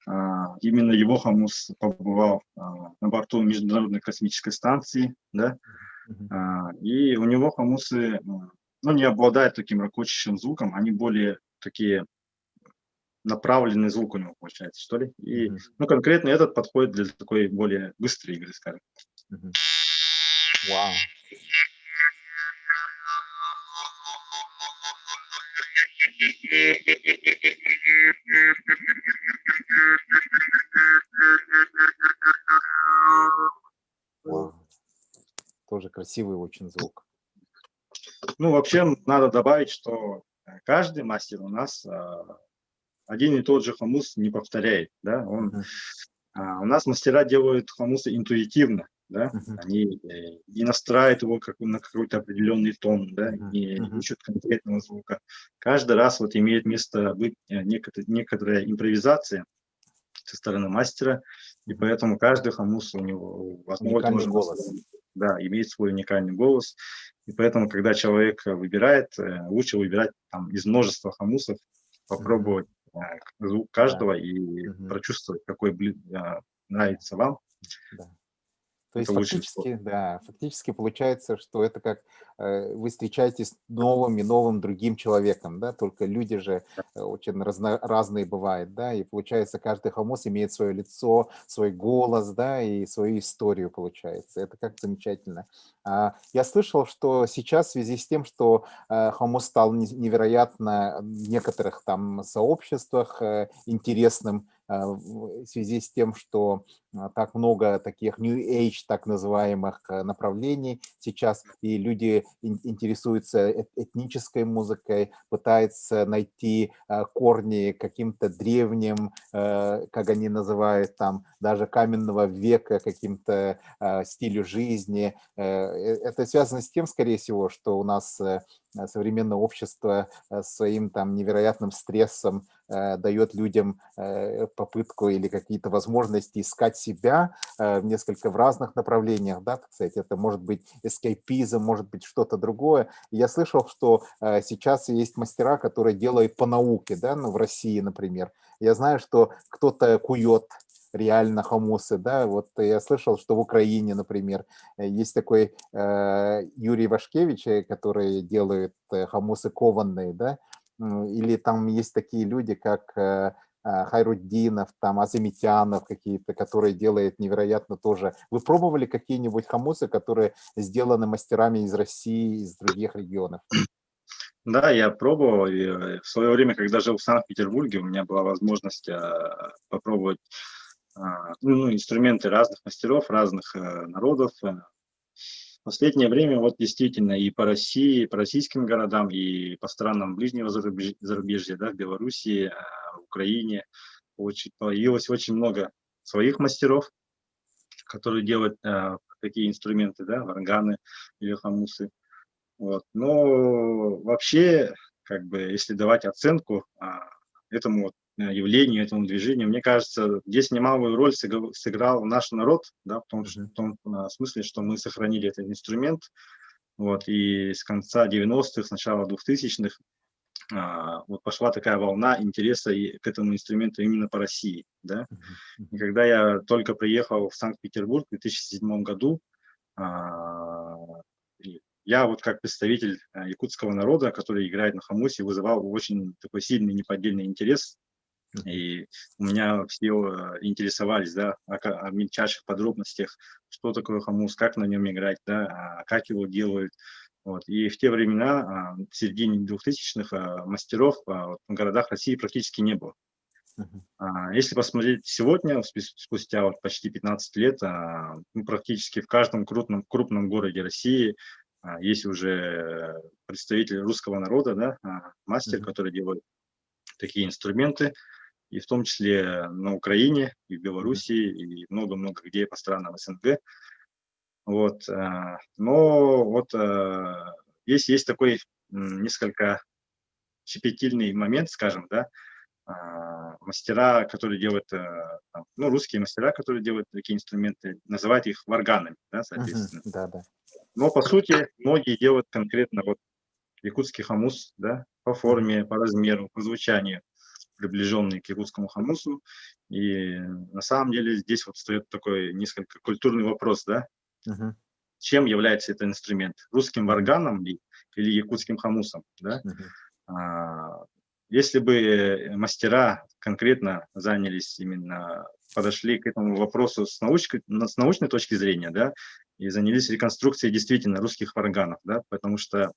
Именно его хамус побывал на борту Международной космической станции, да, Мгм. и у него хамусы, ну, не обладают таким ракочущим звуком, они более такие направленный звук у него получается, что ли. И, Мгм. ну, конкретно этот подходит для такой более быстрой игры, скажем. Мгм. Вау. Вау. Тоже красивый очень звук. Ну, вообще, надо добавить, что каждый мастер у нас один и тот же хомус не повторяет, да, Мгм. у нас мастера делают хомусы интуитивно, да, Мгм. они не настраивают его на какой-то определенный тон, да, Мгм. не Мгм. ищут конкретного звука. Каждый раз вот имеет место быть некоторая импровизация со стороны мастера, и Мгм. поэтому каждый хомус у него у одного и того Уникальный же голос. мастера, да, имеет свой уникальный голос, и поэтому, когда человек выбирает, лучше выбирать там из множества хомусов, Мгм. попробовать звук Да. каждого и Мгм. прочувствовать, какой нравится вам. Да. То есть Это лучше всего. фактически, да, фактически получается, что это как вы встречаетесь с новым и новым другим человеком, да, только люди же очень разные бывают, да, и получается каждый хомус имеет свое лицо, свой голос, да, и свою историю получается. Это как замечательно. Я слышал, что сейчас в связи с тем, что хомус стал невероятно в некоторых там сообществах интересным, в связи с тем, что так много таких New Age, так называемых, направлений сейчас, и люди интересуются этнической музыкой, пытаются найти корни каким-то древним, как они называют там, даже каменного века, каким-то стилю жизни. Это связано с тем, скорее всего, что у нас современное общество своим там невероятным стрессом дает людям попытку или какие-то возможности искать себя несколько в разных направлениях, да, кстати, это может быть эскейпизм, может быть что-то другое. Я слышал, что сейчас есть мастера, которые делают по науке, да, ну, в России, например. Я знаю, что кто-то кует реально хомусы, да, вот я слышал, что в Украине, например, есть такой Юрий Вашкевич, который делает хомусы кованные, да, или там есть такие люди, как Хайруддинов, там, Азамитянов какие-то, которые делают невероятно тоже. Вы пробовали какие-нибудь хомусы, которые сделаны мастерами из России, из других регионов? Да, я пробовал, и в свое время, когда жил в Санкт-Петербурге, у меня была возможность попробовать ну, инструменты разных мастеров, разных народов. В последнее время вот действительно и по России, по российским городам, и по странам ближнего зарубежья, да, в Белоруссии, в Украине появилось очень много своих мастеров, которые делают такие инструменты, да, органы или хомусы. Вот. Но вообще, как бы, если давать оценку этому вот, явлению, этому движению, мне кажется, здесь немалую роль сыграл наш народ, да, Мгм. в том смысле, что мы сохранили этот инструмент, вот, и с конца 90-х, с начала 2000-х вот пошла такая волна интереса к этому инструменту именно по России, да. Мгм. И Мгм. когда я только приехал в Санкт-Петербург в 2007 году, а, я вот как представитель якутского народа, который играет на хомусе, вызывал очень такой сильный неподдельный интерес. Мгм. И у меня все интересовались, да, о мельчайших подробностях, что такое хомус, как на нем играть, да, как его делают. Вот. И в те времена, в середине 2000-х, мастеров вот в городах России практически не было. Мгм. Если посмотреть сегодня, спустя вот почти 15 лет, ну, практически в каждом крупном городе России есть уже представитель русского народа, да, мастер, Мгм. который делает такие инструменты, и в том числе на Украине, и в Мгм. Белоруссии, и много-много где по странам СНГ. Вот, но вот есть такой несколько щепетильный момент, скажем, да, мастера, которые делают, ну, русские мастера, которые делают такие инструменты, называют их варганами, да, Мгм. соответственно. Да, да. Но, по сути, многие делают конкретно вот якутский хомус, да, по Мгм. форме, по размеру, по звучанию, приближенный к якутскому хомусу. И на самом деле здесь вот встает такой несколько культурный вопрос, да, Мгм. чем является этот инструмент? Русским Мгм. варганом ли или якутским хомусом, да? Мгм. А, если бы мастера конкретно занялись именно, подошли к этому вопросу с научной точки зрения, да, и занялись реконструкцией действительно русских варганов, да, потому что,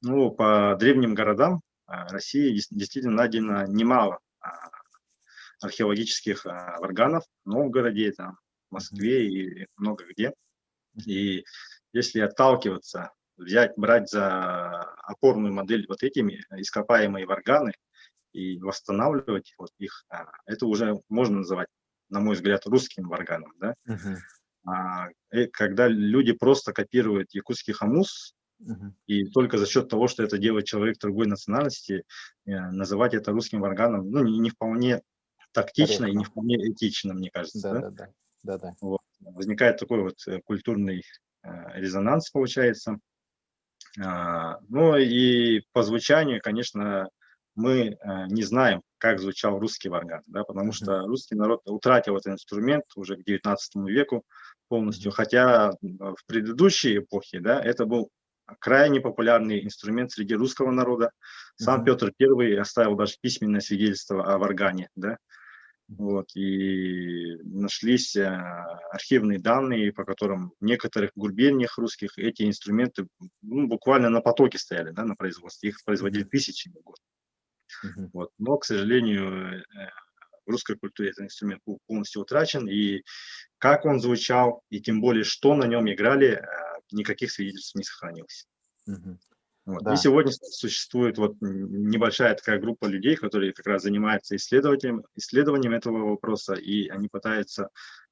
ну, по древним городам России действительно найдено немало археологических варганов в Новгороде, там, в Москве и много где. И если отталкиваться, брать за опорную модель вот этими ископаемые варганы и восстанавливать вот их, это уже можно называть, на мой взгляд, русским варганом, да. Мгм. Когда люди просто копируют якутский хомус, Мгм. и только за счет того, что это делает человек другой национальности, называть это русским варганом, ну, не вполне тактично и не Корректно. вполне этично, мне кажется, да. Да-да-да. Да-да. Вот. Возникает такой вот культурный резонанс, получается. Ну и по звучанию, конечно, мы не знаем, как звучал русский варган, да, потому Мгм. что русский народ утратил этот инструмент уже к 19 веку полностью, Мгм. хотя в предыдущей эпохе, да, это был крайне популярный инструмент среди русского народа. Сам Мгм. Петр I оставил даже письменное свидетельство о варгане, да. Мгм. Вот, и нашлись архивные данные, по которым в некоторых гурбельнях русских эти инструменты, ну, буквально на потоке стояли, да, на производстве. Их производили Мгм. тысячами в год. Мгм. Вот. Но, к сожалению, в русской культуре этот инструмент был полностью утрачен, и как он звучал, и тем более, что на нем играли, никаких свидетельств не сохранилось. Мгм. Вот. И Да. сегодня существует вот небольшая такая группа людей, которые как раз занимаются исследованием этого вопроса, и они пытаются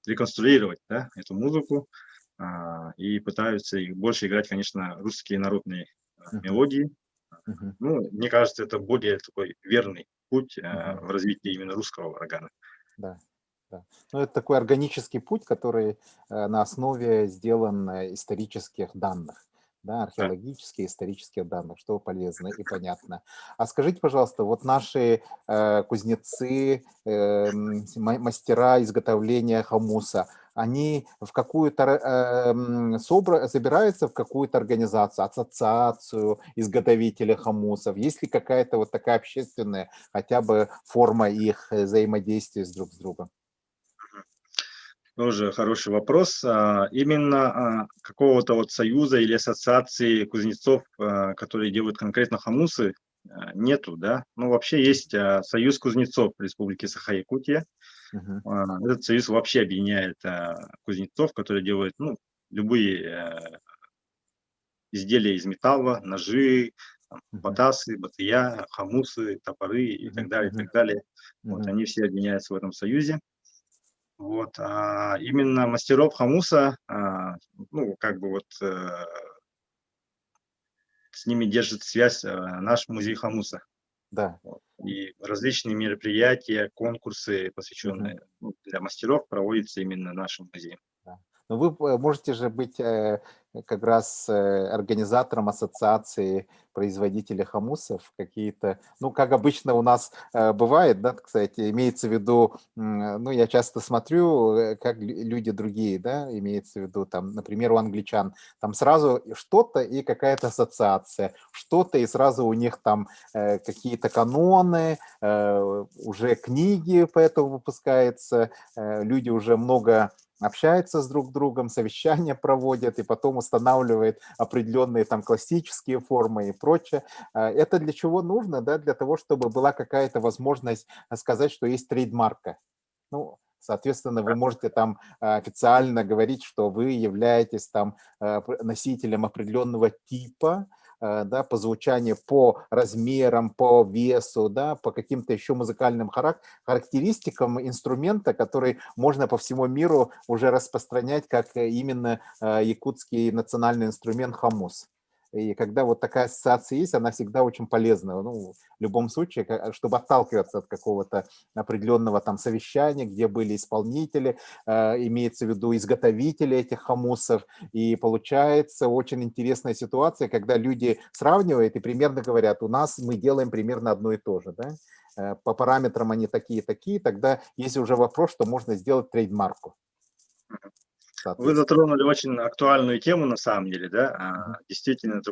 реконструировать, да, эту музыку, и пытаются больше играть, конечно, русские народные Мгм. мелодии. Мгм. Ну, мне кажется, это более такой верный путь Мгм. в развитии именно русского органа. Да. Да. Ну, это такой органический путь, который на основе сделан исторических данных, да, Да. археологических, исторических данных, что полезно и понятно. А скажите, пожалуйста, вот наши кузнецы, мастера изготовления хомуса, они в какую-то собираются в какую-то организацию, ассоциацию изготовителей хомусов? Есть ли какая-то вот такая общественная хотя бы форма их взаимодействия друг с другом? Тоже хороший вопрос. Именно какого-то вот союза или ассоциации кузнецов, которые делают конкретно хомусы, нету, да. Ну, вообще есть союз кузнецов Республики Саха-Якутия. Мгм. Этот союз вообще объединяет кузнецов, которые делают, ну, любые изделия из металла, ножи, там, Мгм. батасы, батыя, хомусы, топоры и так Мгм. далее, и Мгм. так далее. Вот, Мгм. они все объединяются в этом союзе. Вот, именно мастеров хомуса, ну, как бы вот с ними держит связь наш музей хомуса. Да. Вот. И различные мероприятия, конкурсы, Мгм. посвященные, ну, для мастеров, проводятся именно нашим музеем. Да. Но вы можете же быть как раз организатором ассоциации производителей хомусов какие-то, ну, как обычно у нас бывает, да, кстати, имеется в виду, ну, я часто смотрю, как люди другие, да, имеется в виду, там, например, у англичан, там сразу что-то и какая-то ассоциация, что-то и сразу у них там какие-то каноны, уже книги поэтому выпускаются, люди уже много общаются с друг другом, совещания проводят и потом устанавливает определенные там классические формы и прочее. Это для чего нужно? Да, для того, чтобы была какая-то возможность сказать, что есть трейдмарка. Ну, соответственно, вы можете там официально говорить, что вы являетесь там носителем определенного типа, да, по звучанию, по размерам, по весу, да, по каким-то еще музыкальным характеристикам инструмента, который можно по всему миру уже распространять как именно якутский национальный инструмент хомус. И когда вот такая ассоциация есть, она всегда очень полезна. Ну, в любом случае, чтобы отталкиваться от какого-то определенного там совещания, где были исполнители, имеется в виду изготовители этих хомусов. И получается очень интересная ситуация, когда люди сравнивают и примерно говорят, у нас мы делаем примерно одно и то же, да? По параметрам они такие-такие, тогда есть уже вопрос, что можно сделать трейдмарку. Вы соответственно. затронули очень актуальную тему на самом деле, да. Мгм. Действительно,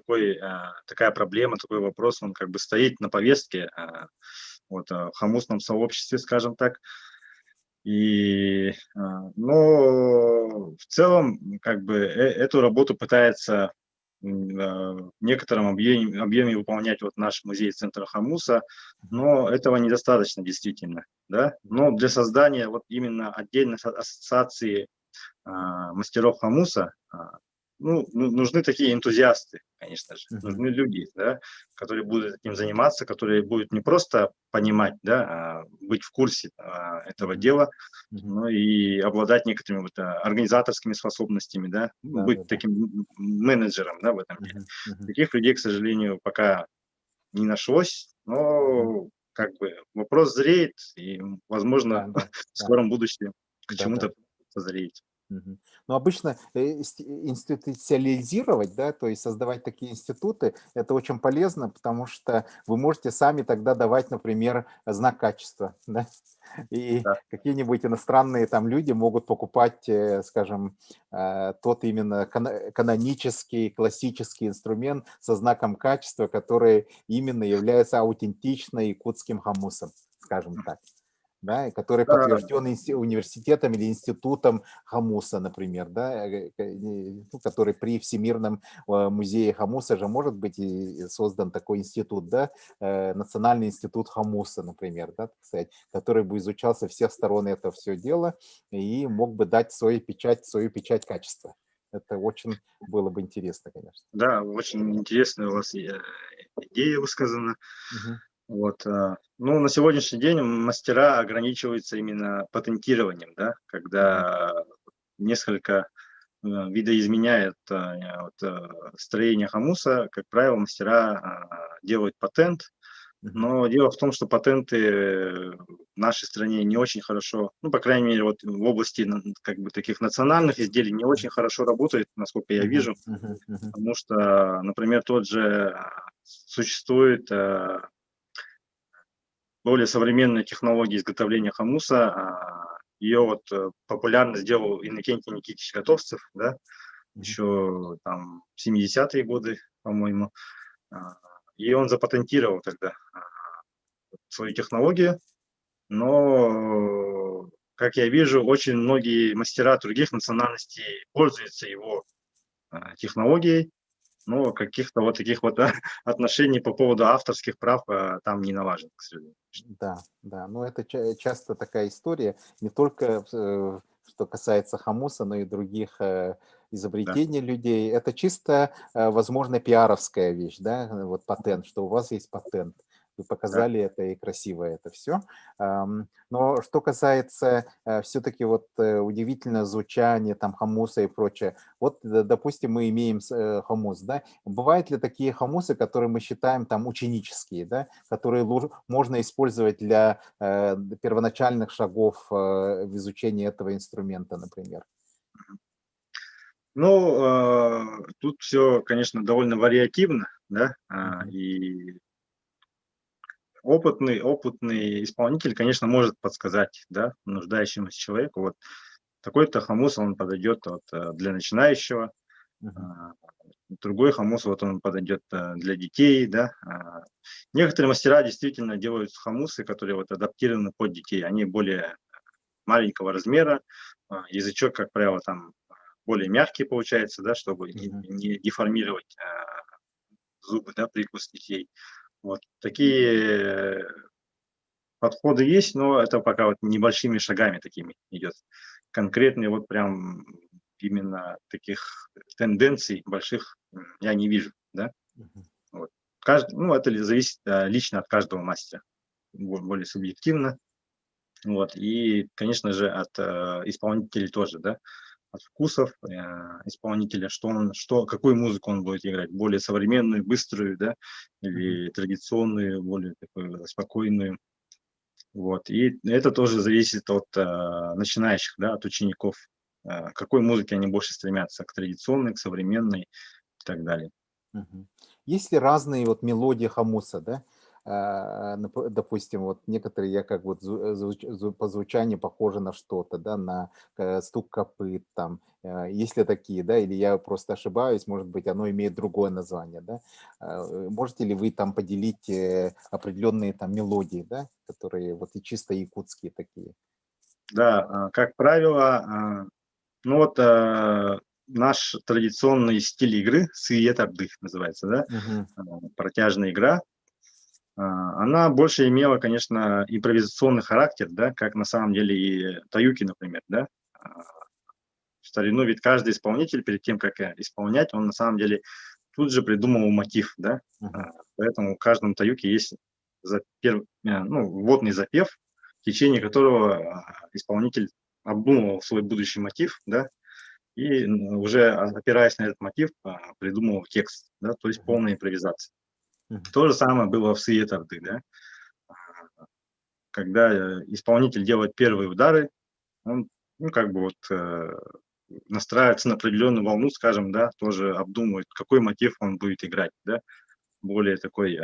такая проблема, такой вопрос, он как бы стоит на повестке вот, в хамусном сообществе, скажем так. Но в целом, как бы, эту работу пытается в некотором объеме выполнять вот наш музей-центр Хамуса, Мгм. но этого недостаточно действительно, да. Но для создания вот именно отдельной ассоциации мастеров Хамуса, нужны такие энтузиасты, конечно же, Мгм. нужны люди, да, которые будут этим заниматься, которые будут не просто понимать, да, быть в курсе этого Мгм. дела, Мгм. но и обладать некоторыми вот, организаторскими способностями, да, быть Да-да-да. таким менеджером, да, в этом деле. Мгм. Мгм. Таких людей, к сожалению, пока не нашлось, Мгм. но как бы вопрос зреет, и, возможно, Да-да. в Да. скором будущем к Да-да. чему-то созреет. Мгм. Но обычно институциализировать, да, то есть создавать такие институты, это очень полезно, потому что вы можете сами тогда давать, например, знак качества, да, и Да. какие-нибудь иностранные там люди могут покупать, скажем, тот именно канонический, классический инструмент со знаком качества, который именно является аутентично якутским хамусом, скажем так, да, и который Да, подтвержден университетом или институтом Хамуса, например, да, ну, который при Всемирном музее Хамуса же может быть и создан такой институт, да, Национальный институт Хамуса, например, да, так сказать, который бы изучал со всех сторон это все дело и мог бы дать свою печать качества. Это очень было бы интересно, конечно. да, очень интересная у вас идея высказана. Мгм. Вот, ну, на сегодняшний день мастера ограничиваются именно патентированием, да, Мгм. когда несколько видоизменяет строение хамуса, как правило, мастера делают патент, Мгм. но дело в том, что патенты в нашей стране не очень хорошо, ну, по крайней мере, вот в области как бы таких национальных изделий не очень хорошо работают, насколько я Мгм. вижу, Мгм. Мгм. потому что, например, тот же существует более современные технологии изготовления хамуса. Ее вот популярно сделал Иннокентий Никитич Готовцев, да, Мгм. еще там в 70-е годы, по-моему. А, И он запатентировал тогда свою технологию, но, как я вижу, очень многие мастера других национальностей пользуются его технологией, но каких-то вот таких вот отношений по поводу авторских прав там не налажено, к сожалению. Да, да, но это часто такая история, не только что касается хамуса, но и других Да, изобретений людей. Это чисто, возможно, пиаровская вещь, да, вот патент, что у вас есть патент. Вы да. показали это и красиво это все. Но что касается все-таки вот удивительное звучание там хамуса и прочее. Вот, допустим, мы имеем хамус, да. Бывают ли такие хамусы, которые мы считаем там ученические, да, которые можно использовать для первоначальных шагов в изучении этого инструмента, например. Ну, тут все, конечно, довольно вариативно, да, Мгм. и опытный исполнитель, конечно, может подсказать, да, нуждающемуся человеку, вот такой-то хамус, он подойдет вот, для начинающего, Мгм. а, другой хамус, вот он подойдет для детей, да. Некоторые мастера действительно делают хамусы, которые вот адаптированы под детей, они более маленького размера, язычок, как правило, там более мягкий получается, да, чтобы Мгм. не деформировать зубы, да, прикус детей. Вот такие подходы есть, но это пока вот небольшими шагами такими идет. Конкретные вот прям именно таких тенденций больших я не вижу, да. Мгм. Вот. Ну, это зависит лично от каждого мастера, более субъективно. Вот. И, конечно же, от исполнителей тоже, да, от вкусов исполнителя, какую музыку он будет играть, более современную, быструю, да, Мгм. или традиционную, более такую спокойную. Вот. И это тоже зависит от начинающих, да, от учеников, к какой музыке они больше стремятся, к традиционной, к современной и так далее. Мгм. Есть ли разные вот мелодии хамуса, да? допустим, вот некоторые я как вот по звучанию похоже на что-то, да, на стук копыт там. Есть ли такие, да, или я просто ошибаюсь, может быть, оно имеет другое название, да? Можете ли вы там поделить определенные там мелодии, да, которые вот и чисто якутские такие? Да, как правило, ну вот наш традиционный стиль игры, сыетардых называется, да, Мгм. протяжная игра, она больше имела, конечно, импровизационный характер, да, как на самом деле и таюки, например, да. В старину ведь каждый исполнитель перед тем, как исполнять, он на самом деле тут же придумывал мотив, да. Мгм. Поэтому в каждом таюке есть ну, вводный запев, в течение которого исполнитель обдумывал свой будущий мотив, да, и уже опираясь на этот мотив, придумывал текст, да, то есть Мгм. полная импровизация. Мгм. То же самое было в Сыетарды, да, когда исполнитель делает первые удары, он, ну, как бы вот настраивается на определенную волну, скажем, да, тоже обдумывает, какой мотив он будет играть, да, более такой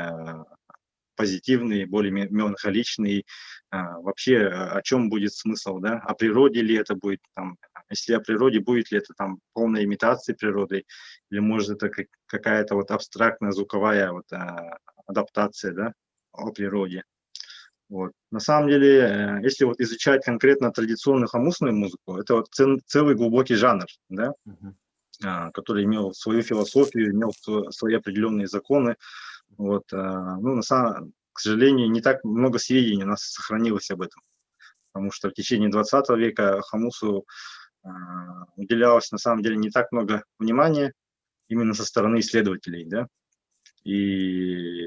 позитивный, более меланхоличный, вообще о чем будет смысл, да, о природе ли это будет, там, если о природе, будет ли это там полная имитация природы, или может это какая-то вот абстрактная звуковая вот адаптация, да, о природе. Вот. На самом деле, если вот изучать конкретно традиционную хамусную музыку, это вот целый глубокий жанр, да, Мгм. который имел свою философию, имел свои определенные законы. Вот, ну, к сожалению, не так много сведений у нас сохранилось об этом, потому что в течение 20 века хамусу уделялось на самом деле не так много внимания именно со стороны исследователей, да, и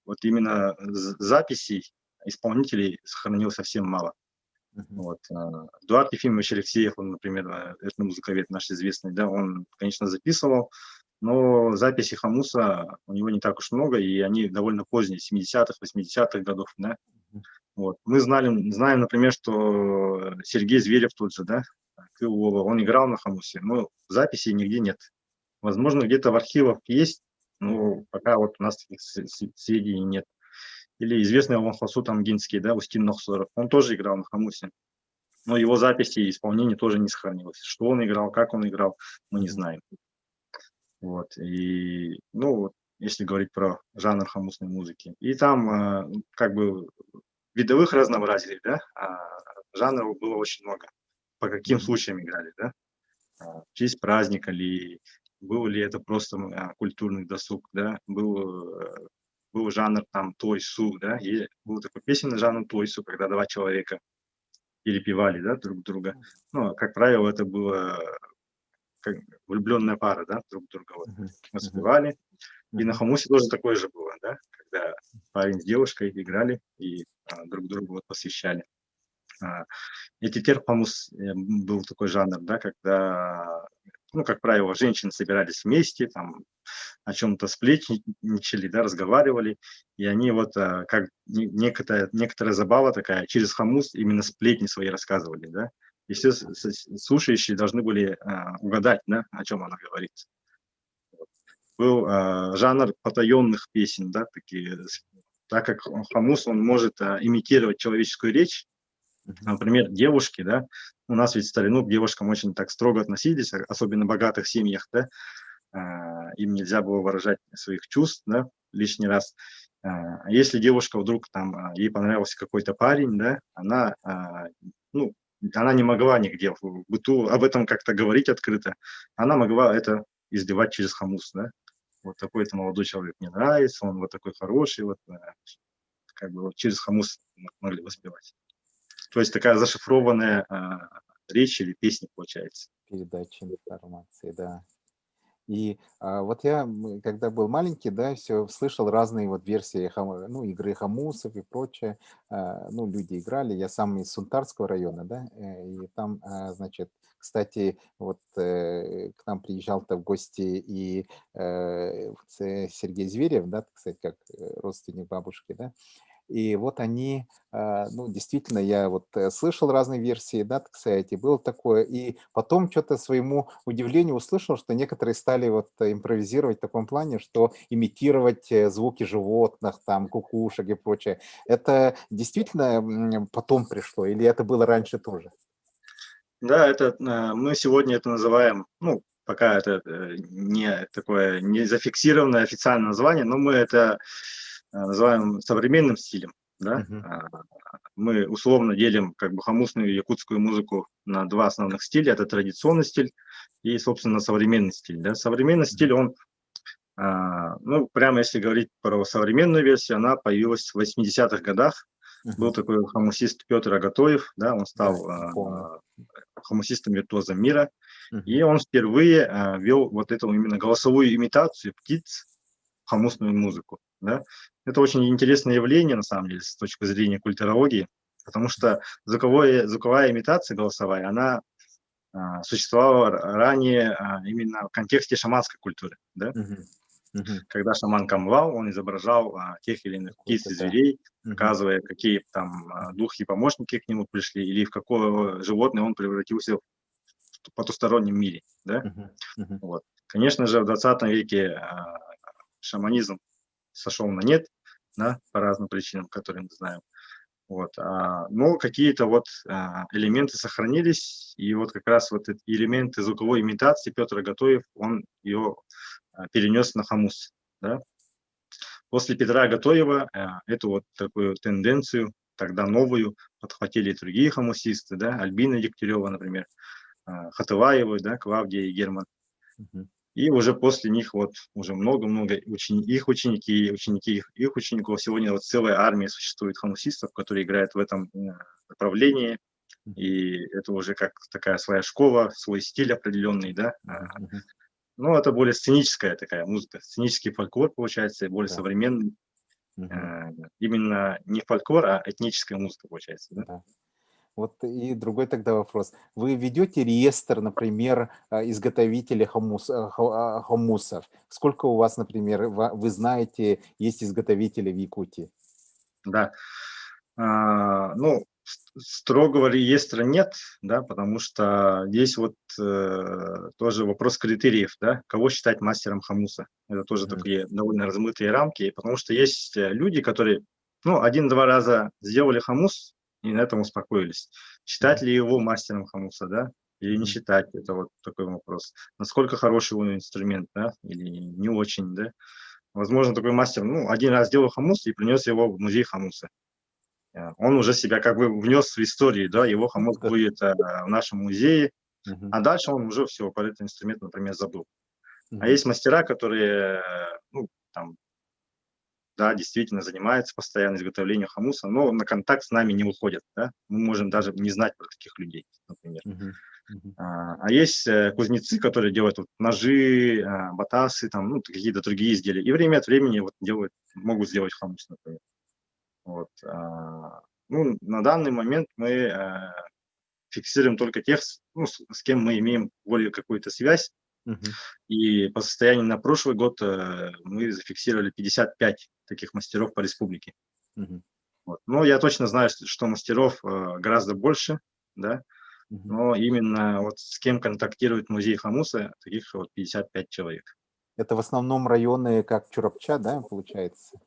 вот именно записей исполнителей сохранилось совсем мало. Мгм. Вот. Эдуард Ефимович Алексеев, он, например, этномузыковед наш известный, да, он, конечно, записывал, но записи хамуса у него не так уж много, и они довольно поздние, 70-х, 80-х годов, да. Мгм. Вот. Мы знаем, например, что Сергей Зверев тот же, да, Крылова, он играл на хамусе, но записей нигде нет. Возможно, где-то в архивах есть, но пока вот у нас таких сведений нет. Или известный Аллахасу Тамгинский, да, Устин Нохсоров, он тоже играл на хамусе, но его записи и исполнение тоже не сохранилось. Что он играл, как он играл, мы не Мгм. знаем. Вот. И, ну, вот, если говорить про жанр хамусной музыки. И там как бы видовых разнообразий, да, жанров было очень много. По каким Мгм. случаям играли, да? В честь праздника ли, был ли это просто культурный досуг, да? Был жанр там тойсу, да, и был такой песенный жанр тойсу, когда два человека перепевали, да, друг друга. Ну, как правило, это было как влюбленная пара, да, друг друга вот Мгм. Мгм. воспевали. И на Мгм. хамусе тоже такое же было, да, когда парень с девушкой играли и друг другу вот посвящали. А, Этикер хамус был такой жанр, да, когда, ну, как правило, женщины собирались вместе, там, о чем-то сплетничали, да, разговаривали, и они вот как некоторая забава такая, через хамус именно сплетни свои рассказывали, да, и все слушающие должны были угадать, да, о чем она говорит. Был жанр потаенных песен, да, такие, так как хамус, он может имитировать человеческую речь, Мгм. например, девушки, да, у нас ведь в старину к девушкам очень так строго относились, особенно в богатых семьях, да, им нельзя было выражать своих чувств, да, лишний раз. Если девушка вдруг там, ей понравился какой-то парень, да, ну, она не могла нигде в быту об этом как-то говорить открыто, она могла это изливать через хамус, да. Вот такой-то молодой человек мне нравится, он вот такой хороший, вот как бы вот через хамус могли воспевать. То есть такая зашифрованная речь или песня получается. Передача информации, да. И вот я, когда был маленький, да, все слышал разные вот версии ну, игры хамусов и прочее. Ну, люди играли. Я сам из Сунтарского района, да, и там, значит, кстати, вот к нам приезжал-то в гости и Сергей Зверев, да, кстати, как родственник бабушки, да, И вот они, ну, действительно, я вот слышал разные версии, да, так сказать, и было такое. И потом что-то своему удивлению услышал, что некоторые стали вот импровизировать в таком плане, что имитировать звуки животных, там, кукушек и прочее. Это действительно потом пришло или это было раньше тоже? Да, это мы сегодня это называем, ну, пока это не такое, не зафиксированное официальное название, но мы это называем современным стилем, да. Мгм. Мы условно делим как бы хамусную и якутскую музыку на два основных стиля. Это традиционный стиль и, собственно, современный стиль, да. Современный стиль, он, ну, прямо если говорить про современную версию, она появилась в 80-х годах. Был Мгм. такой хамусист Петр Агатоев, да, он Да, стал помню. хамусистом-виртуозом мира, Мгм. и он впервые вел вот эту именно голосовую имитацию птиц в хамусную музыку, да. Это очень интересное явление, на самом деле, с точки зрения культурологии, потому что звуковая имитация голосовая, она существовала ранее именно в контексте шаманской культуры, да. Мгм. Мгм. Когда шаман камвал, он изображал тех или иных птиц Какой-то, и да. зверей, Мгм. показывая, какие там духи-помощники к нему пришли, или в какое животное он превратился в потустороннем мире, да. Мгм. Мгм. Вот. Конечно же, в 20 веке шаманизм сошел на нет, да, по разным причинам, которые мы знаем. Вот, но какие-то вот элементы сохранились, и вот как раз вот эти элементы звуковой имитации Петр Агатоев, он ее перенес на хамус, да. После Петра Агатоева эту вот такую тенденцию, тогда новую, подхватили другие хамусисты, да, Альбина Дегтярева, например, Хатываева, да, Клавдия и Герман. Мгм. И уже после них вот уже много-много их ученики, ученики их учеников. Сегодня вот целая армия существует хамусистов, которые играют в этом направлении. Мгм. И это уже как такая своя школа, свой стиль определенный, да. Мгм. Мгм. Ну, это более сценическая такая музыка, сценический фольклор получается, более Да. современный. Мгм. Именно не фольклор, а этническая музыка получается, да. Да. Вот и другой тогда вопрос. Вы ведете реестр, например, изготовителей хумусов? Сколько у вас, например, вы знаете, есть изготовители в Якутии? Да. Ну, строгого реестра нет, да, потому что здесь вот тоже вопрос критериев, да, кого считать мастером хамуса. Это тоже Мгм. такие довольно размытые рамки, потому что есть люди, которые, ну, один-два раза сделали хамус и на этом успокоились. Считать Мгм. ли его мастером хамуса, да, или не Мгм. считать, это вот такой вопрос. Насколько хороший он инструмент, да, или не очень, да. Возможно, такой мастер, ну, один раз сделал хамус и принес его в музей хамуса. Он уже себя как бы внес в историю, да, его хомут Да. будет в нашем музее, Мгм. а дальше он уже все, про этот инструмент, например, забыл. А Мгм. есть мастера, которые, ну, там, да, действительно занимаются постоянно изготовлением хомуса, но на контакт с нами не уходят, да. Мы можем Мгм. даже не знать про таких людей, например. Мгм. Мгм. А есть кузнецы, которые делают вот ножи, батасы, там, ну, какие-то другие изделия, и время от времени вот делают, могут сделать хомус, например. Вот. Ну, на данный момент мы фиксируем только тех, ну, с кем мы имеем более какую-то связь. Мгм. И по состоянию на прошлый год мы зафиксировали 55 таких мастеров по республике. Мгм. Вот. Но я точно знаю, что мастеров гораздо больше, да, Мгм. но именно вот с кем контактирует музей Хамуса, таких вот 55 человек. Это в основном районы, как Чурапча, да, получается?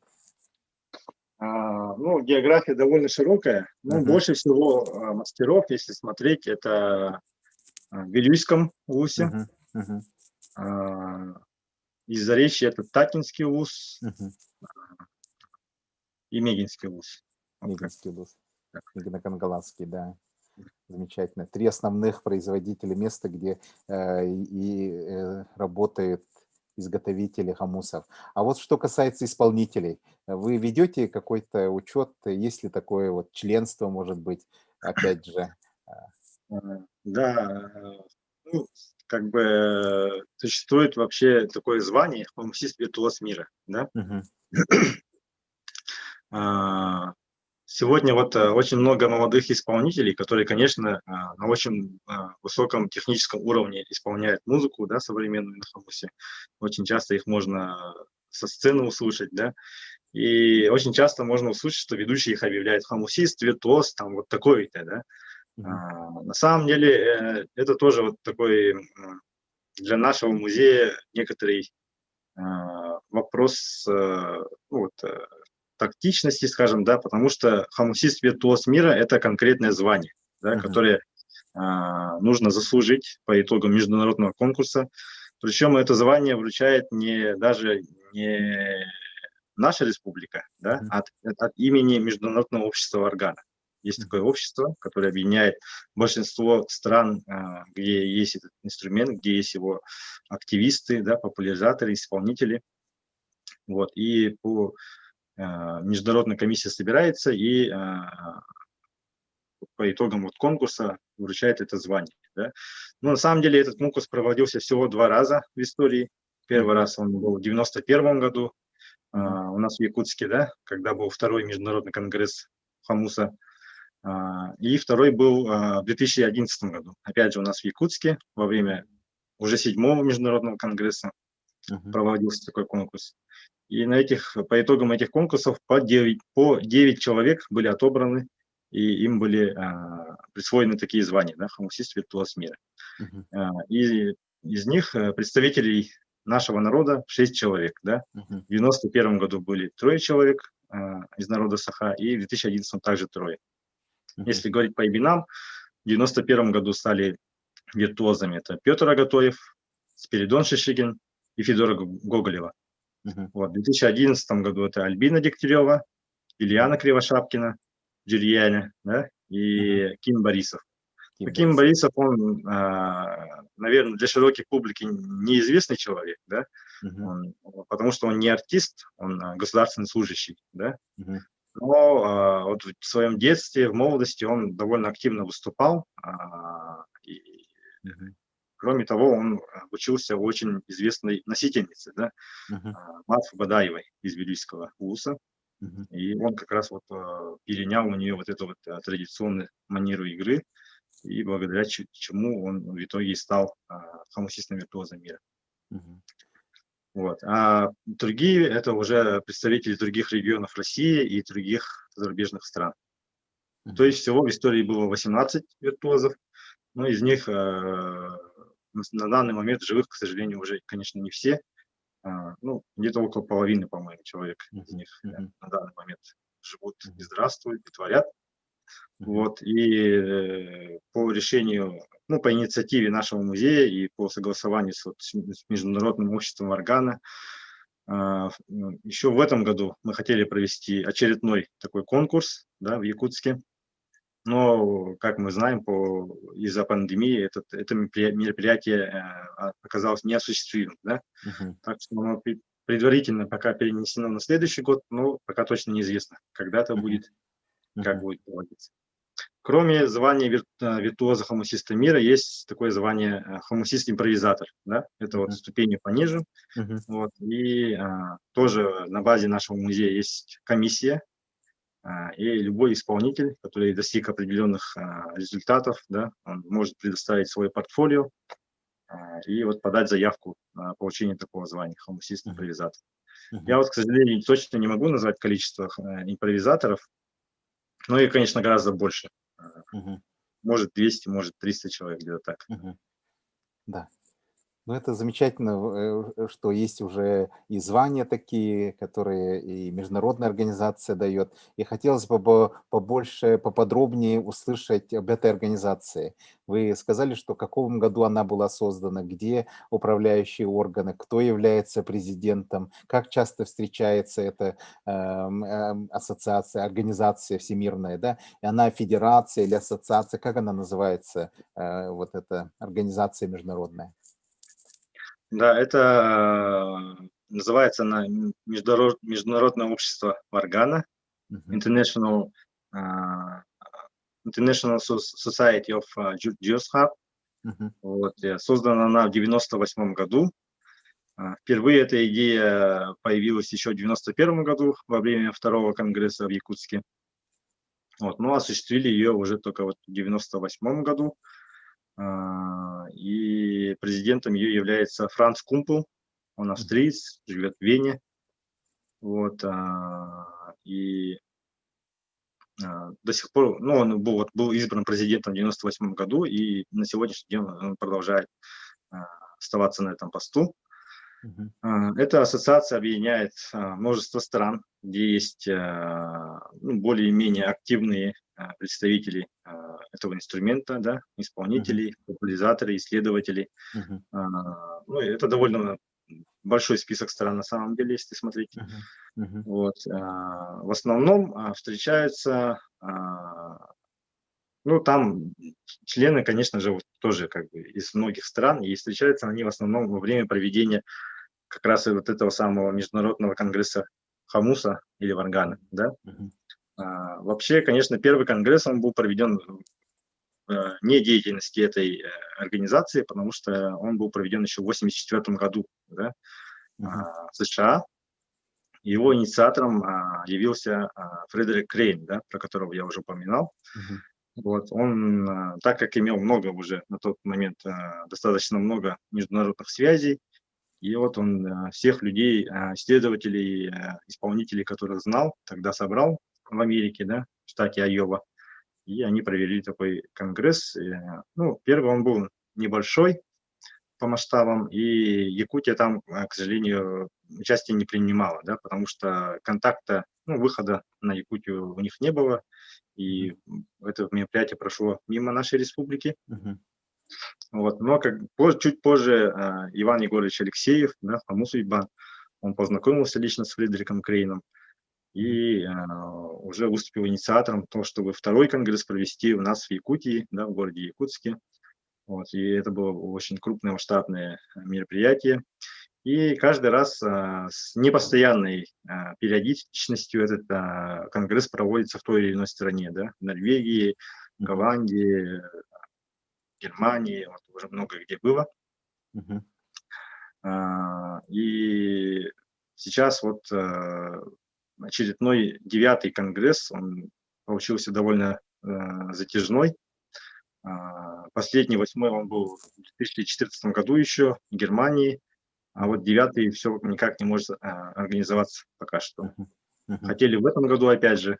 Ну, география довольно широкая, но Мгм. больше всего мастеров, если смотреть, это в Вилюйском улусе, Мгм. Мгм. а, из Заречья это Такинский улус Мгм. и Мегинский улус. Вот как Мигинский лус, так. Мигино-Кангаласский, да. Замечательно. 3 основных производителя места, где работают изготовители хомусов. А вот что касается исполнителей, вы ведете какой-то учет? Есть ли такое вот членство, может быть, опять же? А, А, Да, ну, как бы существует вообще такое звание «Фармацевт виртуоз мира», да? Мгм. А, Сегодня вот очень много молодых исполнителей, которые, конечно, на очень высоком техническом уровне исполняют музыку, да, современную на хамусе. Очень часто их можно со сцены услышать, да. И очень часто можно услышать, что ведущий их объявляет хамусист, виртуоз, там вот такой-то, да. На самом деле это тоже вот такой для нашего музея некоторый вопрос ну, вот, тактичности, скажем, да, потому что хамусист виртуоз мира – это конкретное звание, да, которое нужно заслужить по итогам международного конкурса. Причем это звание вручает даже не наша республика, да, от имени Международного общества органа. Есть такое общество, которое объединяет большинство стран, где есть этот инструмент, где есть его активисты, да, популяризаторы, исполнители. Вот. И международная комиссия собирается и по итогам вот конкурса вручает это звание. Да. Но на самом деле этот конкурс проводился всего 2 раза в истории. Первый раз он был в 1991 году, у нас в Якутске, да, когда был второй международный конгресс Хамуса. И второй был в 2011 году. Опять же, у нас в Якутске во время уже 7-го международного конгресса проводился такой конкурс. И по итогам этих конкурсов по 9 человек были отобраны, и им были присвоены такие звания, да, хамусист виртуоз мира. И из них представителей нашего народа 6 человек, да. В 1991 году были 3 человек из народа Саха, и в 2011 также 3. Если говорить по именам, в 1991 году стали виртуозами это Петр Агатоев, Спиридон Шишигин и Федора Гоголева. Вот, в 2011 году это Альбина Дегтярева, Ильяна Кривошапкина, Джульяна, да, и Ким Борисов. Ким Борисов, он, наверное, для широкой публики неизвестный человек, да, потому что он не артист, он государственный служащий, да. Но вот в своем детстве, в молодости он довольно активно выступал. И, кроме того, он учился у очень известной носительнице, да, Матфы Бадаевой из Вилюйского вуза. И он как раз вот перенял у нее вот эту вот традиционную манеру игры, и благодаря чему он в итоге стал хамусистом виртуозом мира. Вот. А другие – это уже представители других регионов России и других зарубежных стран. То есть всего в истории было 18 виртуозов, но из них на данный момент живых, к сожалению, уже, конечно, не все. Ну, где-то около половины, по-моему, человек из них на данный момент живут и здравствуют, и творят. Вот. И по решению, ну, по инициативе нашего музея и по согласованию с Международным обществом органа, еще в этом году мы хотели провести очередной такой конкурс, да, в Якутске. Но, как мы знаем, из-за пандемии это мероприятие оказалось неосуществимым. Да? Так что оно предварительно пока перенесено на следующий год, но пока точно неизвестно, когда это будет, как будет проводиться. Кроме звания виртуоза хамусиста мира, есть такое звание хамусист-импровизатор. Да? Это вот ступени пониже. Вот. И тоже на базе нашего музея есть комиссия, и любой исполнитель, который достиг определенных результатов, да, он может предоставить свое портфолио и вот подать заявку на получение такого звания хамусист-импровизатор. Я вот, к сожалению, точно не могу назвать количество импровизаторов, но их, конечно, гораздо больше. Может 200, может 300 человек, где-то так. Да. Ну, это замечательно, что есть уже и звания такие, которые и международная организация дает. И хотелось бы побольше, поподробнее услышать об этой организации. Вы сказали, что в каком году она была создана, где управляющие органы, кто является президентом, как часто встречается эта ассоциация, организация всемирная, да? И она федерация или ассоциация, как она называется, вот эта организация международная? Да, это называется она Международное общество органа, International Society of Geosharp. Вот, создана она в 1998 году. Впервые эта идея появилась еще в 1991 году во время второго конгресса в Якутске. Вот, но осуществили ее уже только вот в 1998 году. И президентом ее является Франц Кумпел, он австриец, живет в Вене. Вот, и до сих пор, ну, он был избран президентом в 98 году, и на сегодняшний день он продолжает а, оставаться на этом посту. Мгм. Эта ассоциация объединяет множество стран, где есть ну, более-менее активные представители этого инструмента, да, Мгм. исполнителей, популяризаторы, исследователи. Мгм. Ну, и это довольно большой список стран на самом деле, если смотреть. Мгм. Мгм. Вот, в основном встречаются, ну, там члены, конечно же, вот тоже как бы из многих стран, и встречаются они в основном во время проведения как раз и вот этого самого международного конгресса Хамуса или Варгана, да. Мгм. Вообще, конечно, первый конгресс, он был проведен не деятельности этой организации, потому что он был проведен еще в 1984 году, да, Мгм. в США. Его инициатором явился Фредерик Крейн, да, про которого я уже упоминал. Мгм. Вот, он, так как имел много уже на тот момент, достаточно много международных связей, и вот он всех людей, исследователей, исполнителей, которых знал, тогда собрал в Америке, да, в штате Айова, и они провели такой конгресс. Ну, первый он был небольшой по масштабам, и Якутия там, к сожалению, участие не принимала, да, потому что контакта, ну, выхода на Якутию у них не было, Мгм. и это мероприятие прошло мимо нашей республики. Мгм. Вот, но чуть позже Иван Егорович Алексеев, да, Хамус Ибан, он познакомился лично с Фредериком Крейном Мгм. и уже выступил инициатором того, чтобы второй конгресс провести у нас в Якутии, да, в городе Якутске. Вот, и это было очень крупное масштабное мероприятие. И каждый раз с непостоянной периодичностью этот конгресс проводится в той или иной стране, да, в Норвегии, Мгм. Голландии, Германии, вот уже много где было. Мгм. И сейчас вот очередной 9-й конгресс, он получился довольно затяжной. Последний, 8-й, он был в 2014 году еще в Германии, а Мгм. вот 9-й все никак не может организоваться пока что. Мгм. Мгм. Хотели в этом году опять же,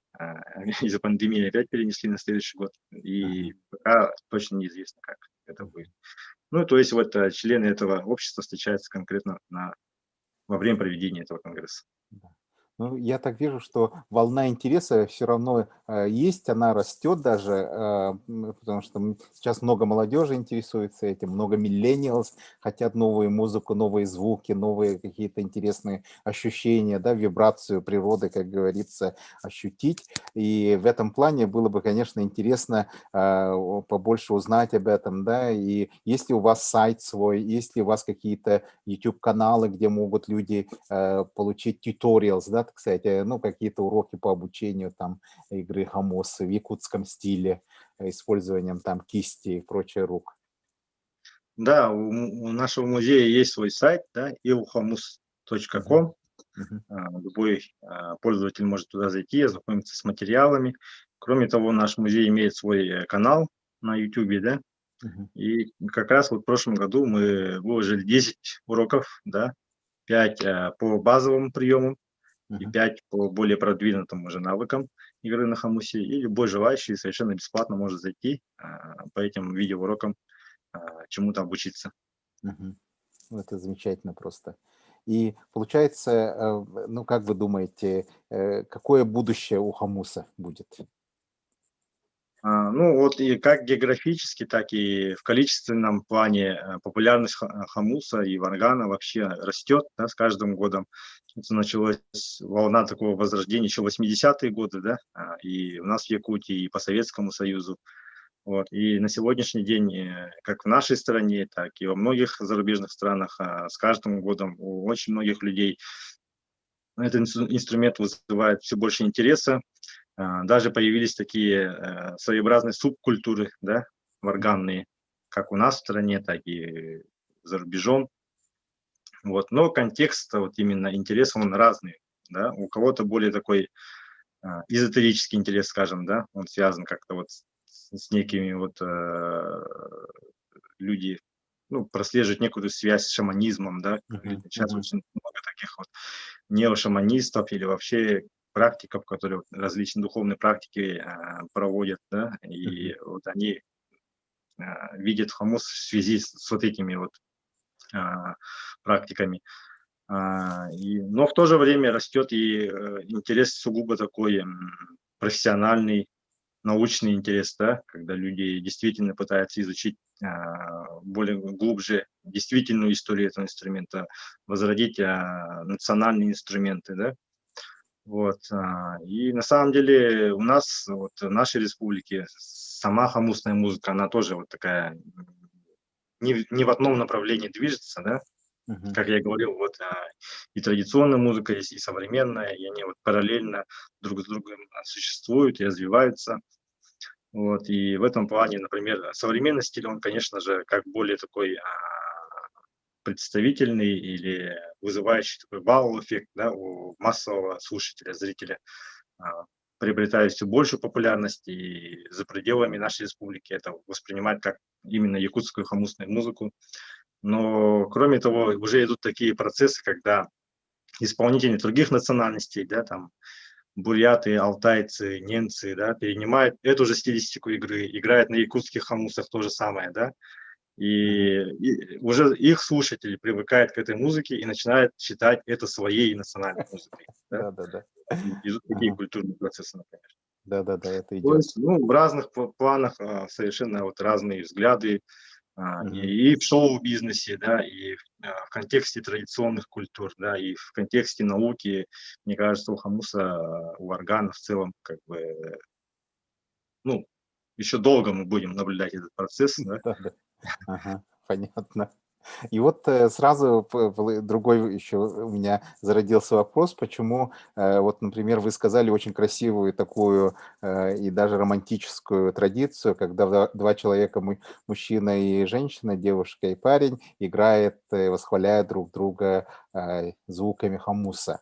из-за пандемии опять перенесли на следующий год, и Ага. пока точно неизвестно, как это будет. Ну, то есть вот члены этого общества встречаются конкретно во время проведения этого конгресса. Да. Ну, я так вижу, что волна интереса все равно есть, она растет даже, потому что сейчас много молодежи интересуется этим, много millennials хотят новую музыку, новые звуки, новые какие-то интересные ощущения, да, вибрацию природы, как говорится, ощутить. И в этом плане было бы, конечно, интересно побольше узнать об этом, да, и есть ли у вас сайт свой, есть ли у вас какие-то YouTube-каналы, где могут люди получить tutorials, да, так сказать, ну, какие-то уроки по обучению там игры Хамос в якутском стиле, использованием там кисти и прочее рук. Да, у нашего музея есть свой сайт, да, Мгм. ilhamus.com. Мгм. Любой пользователь может туда зайти, ознакомиться с материалами. Кроме того, наш музей имеет свой канал на YouTube, да, Мгм. и как раз вот в прошлом году мы выложили 10 уроков, да, 5 по базовым приемам и Мгм. 5 по более продвинутым уже навыкам игры на хамусе. И любой желающий совершенно бесплатно может зайти по этим видеоурокам, чему-то обучиться. Мгм. Ну, это замечательно просто. И получается, ну, как вы думаете, какое будущее у Хамуса будет? Ну, вот и как географически, так и в количественном плане популярность хамуса и варгана вообще растет, да, с каждым годом. Это началась волна такого возрождения еще в 80-е годы, да, и у нас в Якутии, и по Советскому Союзу. Вот. И на сегодняшний день, как в нашей стране, так и во многих зарубежных странах, с каждым годом у очень многих людей этот инструмент вызывает все больше интереса. Даже появились такие своеобразные субкультуры, да, Мгм. варганные, как у нас в стране, так и за рубежом. Вот. Но контекст вот именно интереса, он разный. Да? У кого-то более такой эзотерический интерес, скажем, да, он связан как-то вот с некими вот люди, ну, прослеживают некую связь с шаманизмом, да. Мгм. Сейчас Мгм. очень много таких вот неошаманистов или вообще практиков, которые вот различные духовные практики проводят, да, и вот они видят хамус в связи с вот этими вот практиками. Но в то же время растет и интерес сугубо такой профессиональный, научный интерес, да, когда люди действительно пытаются изучить более глубже действительную историю этого инструмента, возродить национальные инструменты, да. Вот. И на самом деле у нас, вот в нашей республике, сама хамусная музыка, она тоже вот такая не в одном направлении движется, да. Как я говорил, вот и традиционная музыка есть, и современная, и они вот параллельно друг с другом существуют и развиваются. Вот, и в этом плане, например, современный стиль, он, конечно же, как более такой представительный или вызывающий такой вау-эффект, да, у массового слушателя, зрителя, приобретает все большую популярность, и за пределами нашей республики это воспринимают как именно якутскую хамусную музыку. Но, кроме того, уже идут такие процессы, когда исполнители других национальностей, да, там, буряты, алтайцы, немцы, да, перенимают эту же стилистику игры, играют на якутских хамусах то же самое, да, и уже их слушатели привыкают к этой музыке и начинают считать это своей национальной музыкой, да. Да-да-да. Идут такие культурные процессы, например. Да-да-да, это То идет. есть, ну, в разных планах совершенно вот разные взгляды, Мгм. и в шоу-бизнесе, да, и в контексте традиционных культур, да, и в контексте науки. Мне кажется, у хамуса, у органа в целом, как бы, ну, еще долго мы будем наблюдать этот процесс, да. Да-да. Ага, понятно. И вот сразу другой еще у меня зародился вопрос, почему, вот, например, вы сказали очень красивую такую и даже романтическую традицию, когда два человека, мужчина и женщина, девушка и парень, играют, восхваляют друг друга звуками хамуса.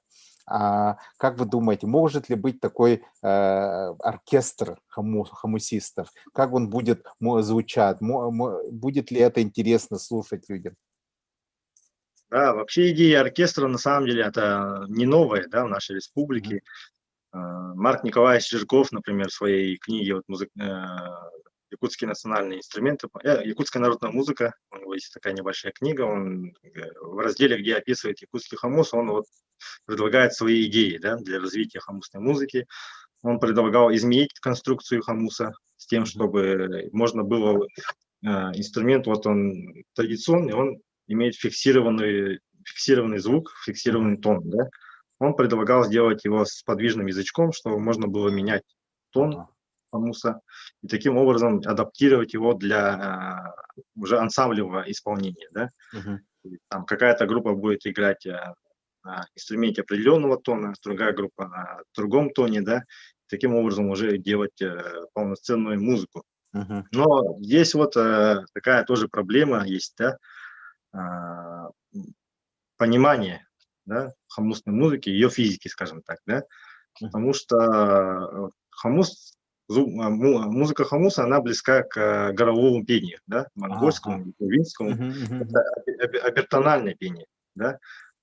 А как вы думаете, может ли быть такой оркестр хамусистов? Как он будет звучать? Будет ли это интересно слушать людям? Да, вообще идея оркестра, на самом деле, это не новая, да, в нашей Мгм. республике. Марк Николаевич Чижиков, например, в своей книге вот, «Якутские национальные инструменты», «Якутская народная музыка», у него есть такая небольшая книга, он в разделе, где описывает якутский хамус, он вот предлагает свои идеи, да, для развития хамусной музыки. Он предлагал изменить конструкцию хамуса с тем, Мгм. чтобы можно было инструмент, вот он традиционный, он имеет фиксированный звук, Мгм. фиксированный тон, да. Он предлагал сделать его с подвижным язычком, чтобы можно было менять тон Ага. хамуса и таким образом адаптировать его для уже ансамблевого исполнения, да. Мгм. Там какая-то группа будет играть на инструменте определенного тона, другая группа на другом тоне, да. Таким образом уже делать полноценную музыку. Мгм. Но есть вот такая тоже проблема есть, да, а, понимание, да, хамусной музыки, ее физики, скажем так, да, Мгм. потому что хамус, музыка хамуса, она близка к горловому пению, да, Ага. монгольскому, кувинскому, Мгм. Мгм. это Мгм. обертональное пение, да.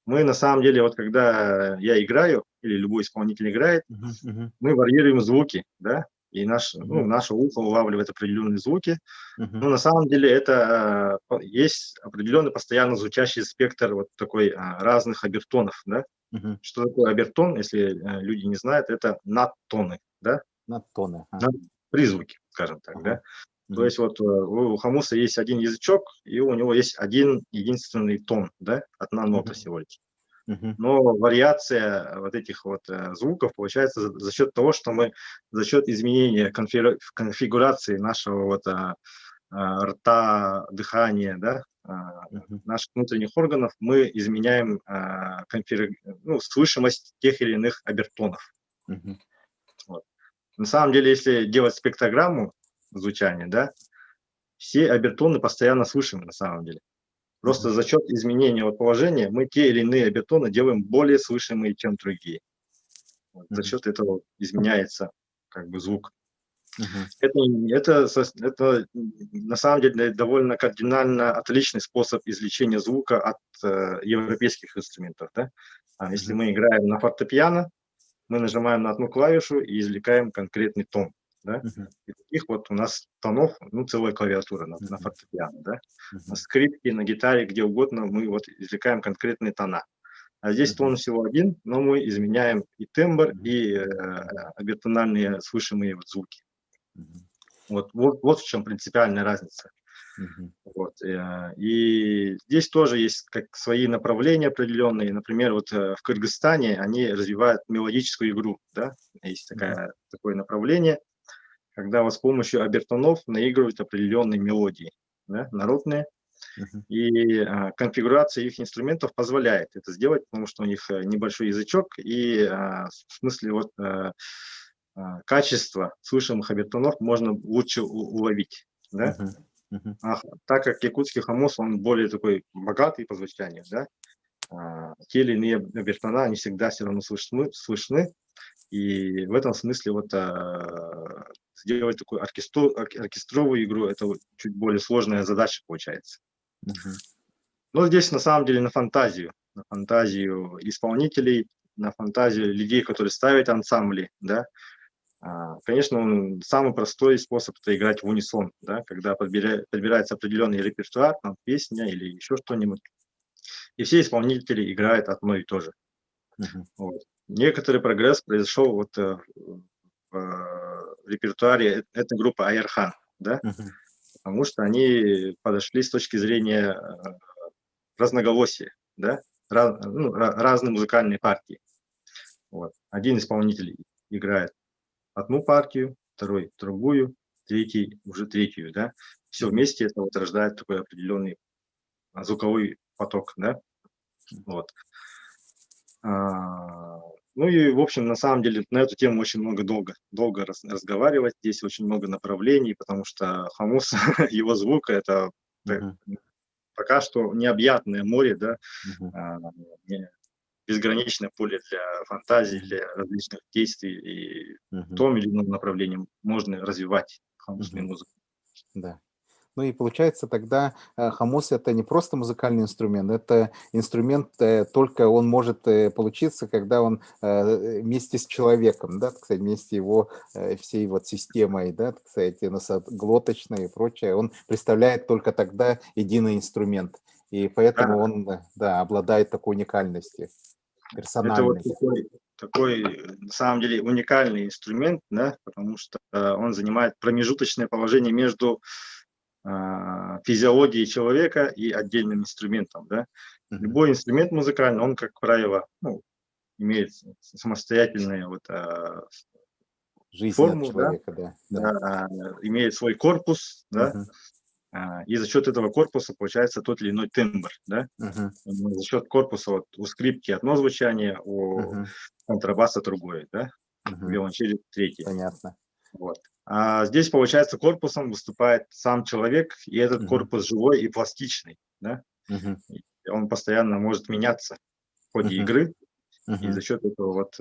Мы на самом деле, вот когда я играю или любой исполнитель играет, Мгм. Мгм. мы варьируем звуки, да, и Мгм. наше ухо улавливает определенные звуки. Мгм. Ну, на самом деле это есть определенный постоянно звучащий спектр вот такой разных обертонов, да. Мгм. Что такое обертон, если люди не знают, это надтоны, да, Надтоны. над призвуки, скажем так, Ага. да. То Мгм. есть вот у хамуса есть один язычок, и у него есть один единственный тон, да, одна нота Мгм. всего лишь. Мгм. Но вариация вот этих вот звуков получается за счет того, что мы за счет изменения конфигурации нашего вот рта, дыхания, да, Мгм. наших внутренних органов, мы изменяем слышимость тех или иных обертонов. Мгм. Вот. На самом деле, если делать спектрограмму звучания, да, все обертоны постоянно слышимы на самом деле. Просто Мгм. за счет изменения вот положения мы те или иные обертоны делаем более слышимые, чем другие. Вот. За Мгм. счет этого изменяется как бы звук. Мгм. Это на самом деле довольно кардинально отличный способ извлечения звука от европейских инструментов, да. А если мы играем на фортепиано, мы нажимаем на одну клавишу и извлекаем конкретный тон. Да? Мгм. И таких вот у нас тонов, ну, целая клавиатура на Мгм. фортепиано. Да? Мгм. На скрипке, на гитаре, где угодно мы вот извлекаем конкретные тона. А здесь Мгм. тон всего один, но мы изменяем и тембр, Мгм. и обертональные слышимые вот звуки. Мгм. Вот в чем принципиальная разница. Мгм. Вот, и здесь тоже есть как свои направления определенные. Например, вот в Кыргызстане они развивают мелодическую игру. Да? Есть такое направление, когда вот с помощью обертонов наигрывают определенные мелодии, да, народные. Мгм. И конфигурация их инструментов позволяет это сделать, потому что у них небольшой язычок, и в смысле вот качество слышимых обертонов можно лучше уловить. Да? Мгм. Мгм. Так как якутский хамус, он более такой богатый по звучанию, да, те или иные обертона, они всегда все равно слышны, и в этом смысле вот сделать такую оркестровую игру, это вот чуть более сложная задача получается. Мгм. Но здесь на самом деле на фантазию исполнителей, на фантазию людей, которые ставят ансамбли, да. Конечно, самый простой способ – это играть в унисон, да, когда подбирается определенный репертуар, там, песня или еще что-нибудь, и все исполнители играют одно и то же. Мгм. Вот. Некоторый прогресс произошел вот в репертуаре этой группы Айархан, да, Мгм. потому что они подошли с точки зрения разноголосия, да, разные музыкальные партии. Вот. Один исполнитель играет одну партию, второй другую, третий уже третью, да. Все Мгм. вместе это вот рождает такой определенный звуковой поток, да. Вот. Ну и, в общем, на самом деле на эту тему очень долго разговаривать. Здесь очень много направлений, потому что хамус, его звук – это Мгм. пока что необъятное море, да, Мгм. а, безграничное поле для фантазии, Мгм. для различных действий, и в Мгм. том или ином направлении можно развивать хамусную Мгм. музыку. Да. Ну и получается тогда хамус это не просто музыкальный инструмент, это инструмент, только он может получиться, когда он вместе с человеком, да, так сказать, вместе его всей вот системой, да, так сказать, носоглоточной и прочее, он представляет только тогда единый инструмент. И Да, поэтому он, да, обладает такой уникальностью, это вот персональностью. такой, на самом деле, уникальный инструмент, да, потому что он занимает промежуточное положение между физиологией человека и отдельным инструментом, да. Мгм. Любой инструмент музыкальный, он, как правило, ну, имеет самостоятельную вот, Жизнь от форму, да, человека, да, да, да. имеет свой корпус, да, Мгм. и за счет этого корпуса получается тот или иной тембр, да. Мгм. За счет корпуса вот у скрипки одно звучание, у Мгм. контрабаса другое, да, у Мгм. виолончели третье. Понятно. Вот. А здесь, получается, корпусом выступает сам человек, и этот Мгм. корпус живой и пластичный, да. Мгм. И он постоянно может меняться в ходе Мгм. игры, и Мгм. за счет этого вот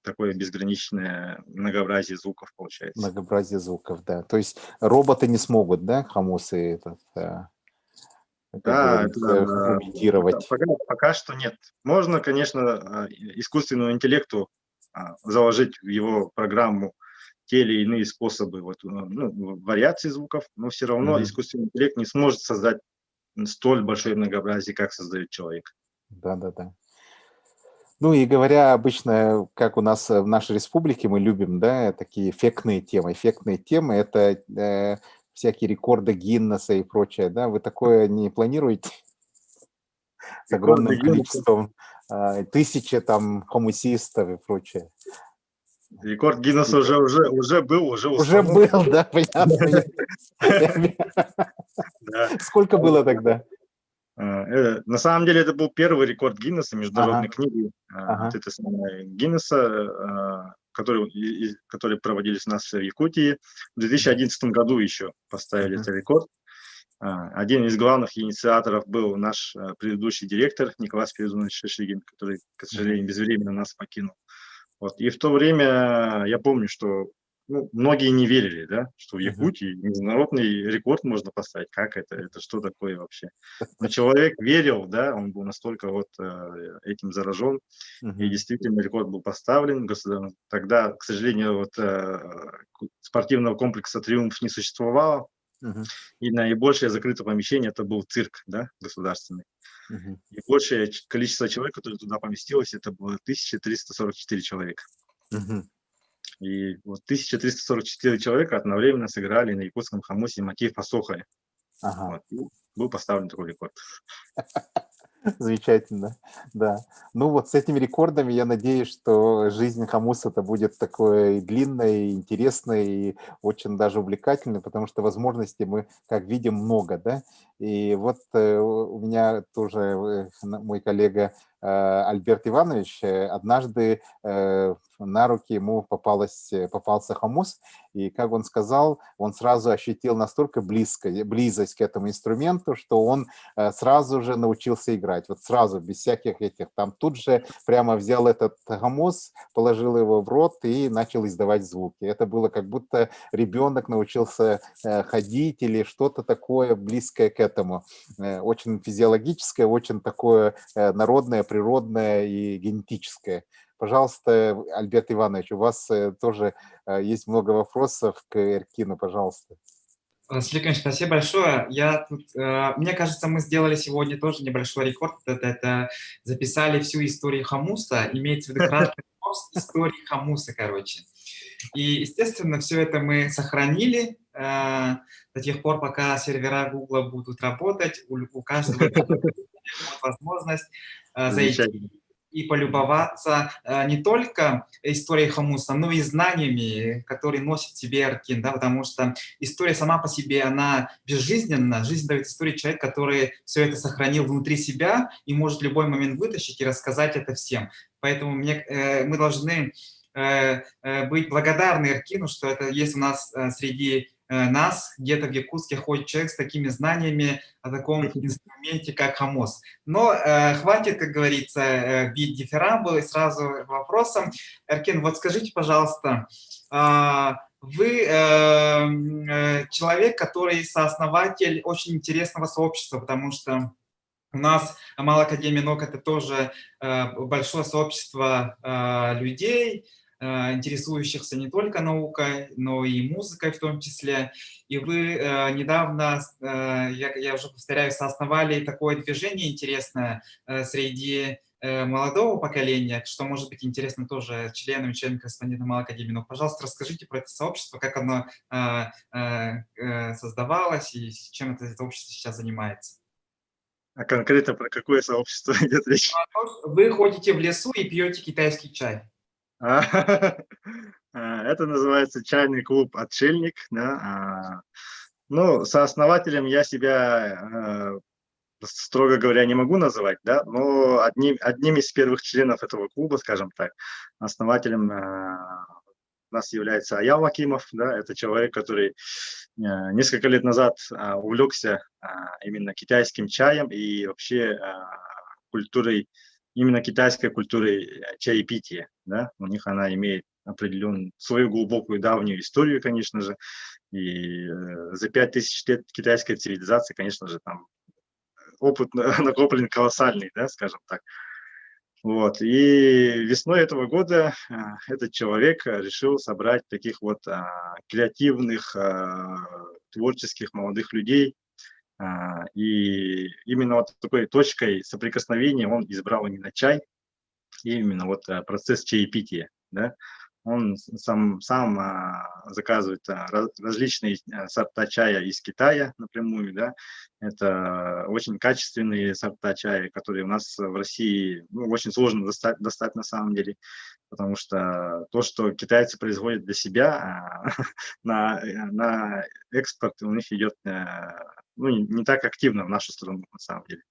такое безграничное многообразие звуков получается. Многообразие звуков, да. То есть роботы не смогут, да, хамусы этот, как Да, говорится, это имитировать. пока что нет. Можно, конечно, искусственному интеллекту заложить в его программу те или иные способы вот, ну, вариации звуков, но все равно Мгм. искусственный интеллект не сможет создать столь большое многообразие, как создает человек. Да-да-да. Ну и говоря обычно, как у нас в нашей республике, мы любим, да, такие эффектные темы. Эффектные темы – это всякие рекорды Гиннесса и прочее, да. Вы такое не планируете с Рекорды огромным Гиннесса. количеством, тысячи там хомусистов и прочее? Рекорд Гиннесса Сколько? уже был, уже Уже был, установлен. да, понятно. Да. Сколько было тогда? На самом деле это был первый рекорд Гиннесса, Ага, международной книги от ага. этой самой Гиннесса, которые проводились у нас в Якутии. В 2011 году еще поставили Мгм. этот рекорд. Один из главных инициаторов был наш предыдущий директор Николай Спиридонович Шишигин, который, к Мгм. сожалению, безвременно нас покинул. Вот. И в то время я помню, что ну, многие не верили, да, что в Мгм. Якутии международный рекорд можно поставить. Как это? Это что такое вообще? Но человек верил, да, он был настолько вот этим заражен, и Мгм. действительно рекорд был поставлен. Тогда, к сожалению, вот спортивного комплекса «Триумф» не существовало, Мгм. и наибольшее закрытое помещение это был цирк, да, государственный. Мгм. И большее количество человек, которое туда поместилось, это было 1344 человека. Мгм. И вот 1344 человека одновременно сыграли на якутском хамусе мотив «Посохай». Ага. Вот. И был поставлен такой рекорд. Замечательно, да. Ну вот с этими рекордами я надеюсь, что жизнь Хамуса-то будет такой длинной, и интересной и очень даже увлекательной, потому что возможностей мы, как видим, много, да. И вот у меня тоже мой коллега Альберт Иванович однажды на руки ему попался хомус, и, как он сказал, он сразу ощутил настолько близость к этому инструменту, что он сразу же научился играть, вот сразу, без всяких этих, там тут же прямо взял этот гомос, положил его в рот и начал издавать звуки. Это было как будто ребенок научился ходить или что-то такое близкое к этому. Очень физиологическое, очень такое народное, природное и генетическое. Пожалуйста, Альберт Иванович, у вас тоже есть много вопросов к Эркину, пожалуйста. Василий спасибо большое. Мне кажется, мы сделали сегодня тоже небольшой рекорд. Это записали всю историю хамуса, имеется в виду краткий курс истории хамуса, короче. И, естественно, все это мы сохранили до тех пор, пока сервера Google будут работать. У каждого будет возможность зайти Замечательно. и полюбоваться не только историей хамуса, но и знаниями, которые носит в себе Эркин, да, потому что история сама по себе, она безжизненна. Жизнь дает историю человека, который все это сохранил внутри себя и может в любой момент вытащить и рассказать это всем. Поэтому мы должны быть благодарны Эркину, что это есть у нас среди нас, где-то в Якутске ходит человек с такими знаниями о таком инструменте, как хамос. Но хватит, как говорится, бить дифирамбы, и сразу к вопросам. Эркин, вот скажите, пожалуйста, вы человек, который сооснователь очень интересного сообщества, потому что у нас Амал Академия наук – это тоже большое сообщество людей, интересующихся не только наукой, но и музыкой в том числе. И вы недавно, я уже повторяю, соосновали такое движение интересное среди молодого поколения, что может быть интересно тоже членам и членам корреспондента Малой Академии наук. Пожалуйста, расскажите про это сообщество, как оно создавалось и чем это сообщество сейчас занимается. А конкретно про какое сообщество идет речь? Вы ходите в лесу и пьете китайский чай. А, Это называется чайный клуб «Отшельник». Да. Ну, сооснователем я себя, строго говоря, не могу называть, да, но одним из первых членов этого клуба, скажем так, основателем у нас является Аял Акимов, да, это человек, который несколько лет назад увлекся именно китайским чаем и вообще культурой, именно китайской культурой чаепития, да, у них она имеет определенную свою глубокую давнюю историю, конечно же, и за 5000 лет китайской цивилизации, конечно же, там опыт накоплен колоссальный, да, скажем так. Вот. И весной этого года этот человек решил собрать таких вот креативных, творческих молодых людей. И именно вот такой точкой соприкосновения он избрал именно чай, и именно вот процесс чаепития. Да? Он сам заказывает различные сорта чая из Китая напрямую, да. Это очень качественные сорта чая, которые у нас в России очень сложно достать на самом деле, потому что то, что китайцы производят для себя, на экспорт у них идет не так активно в нашу страну на самом деле.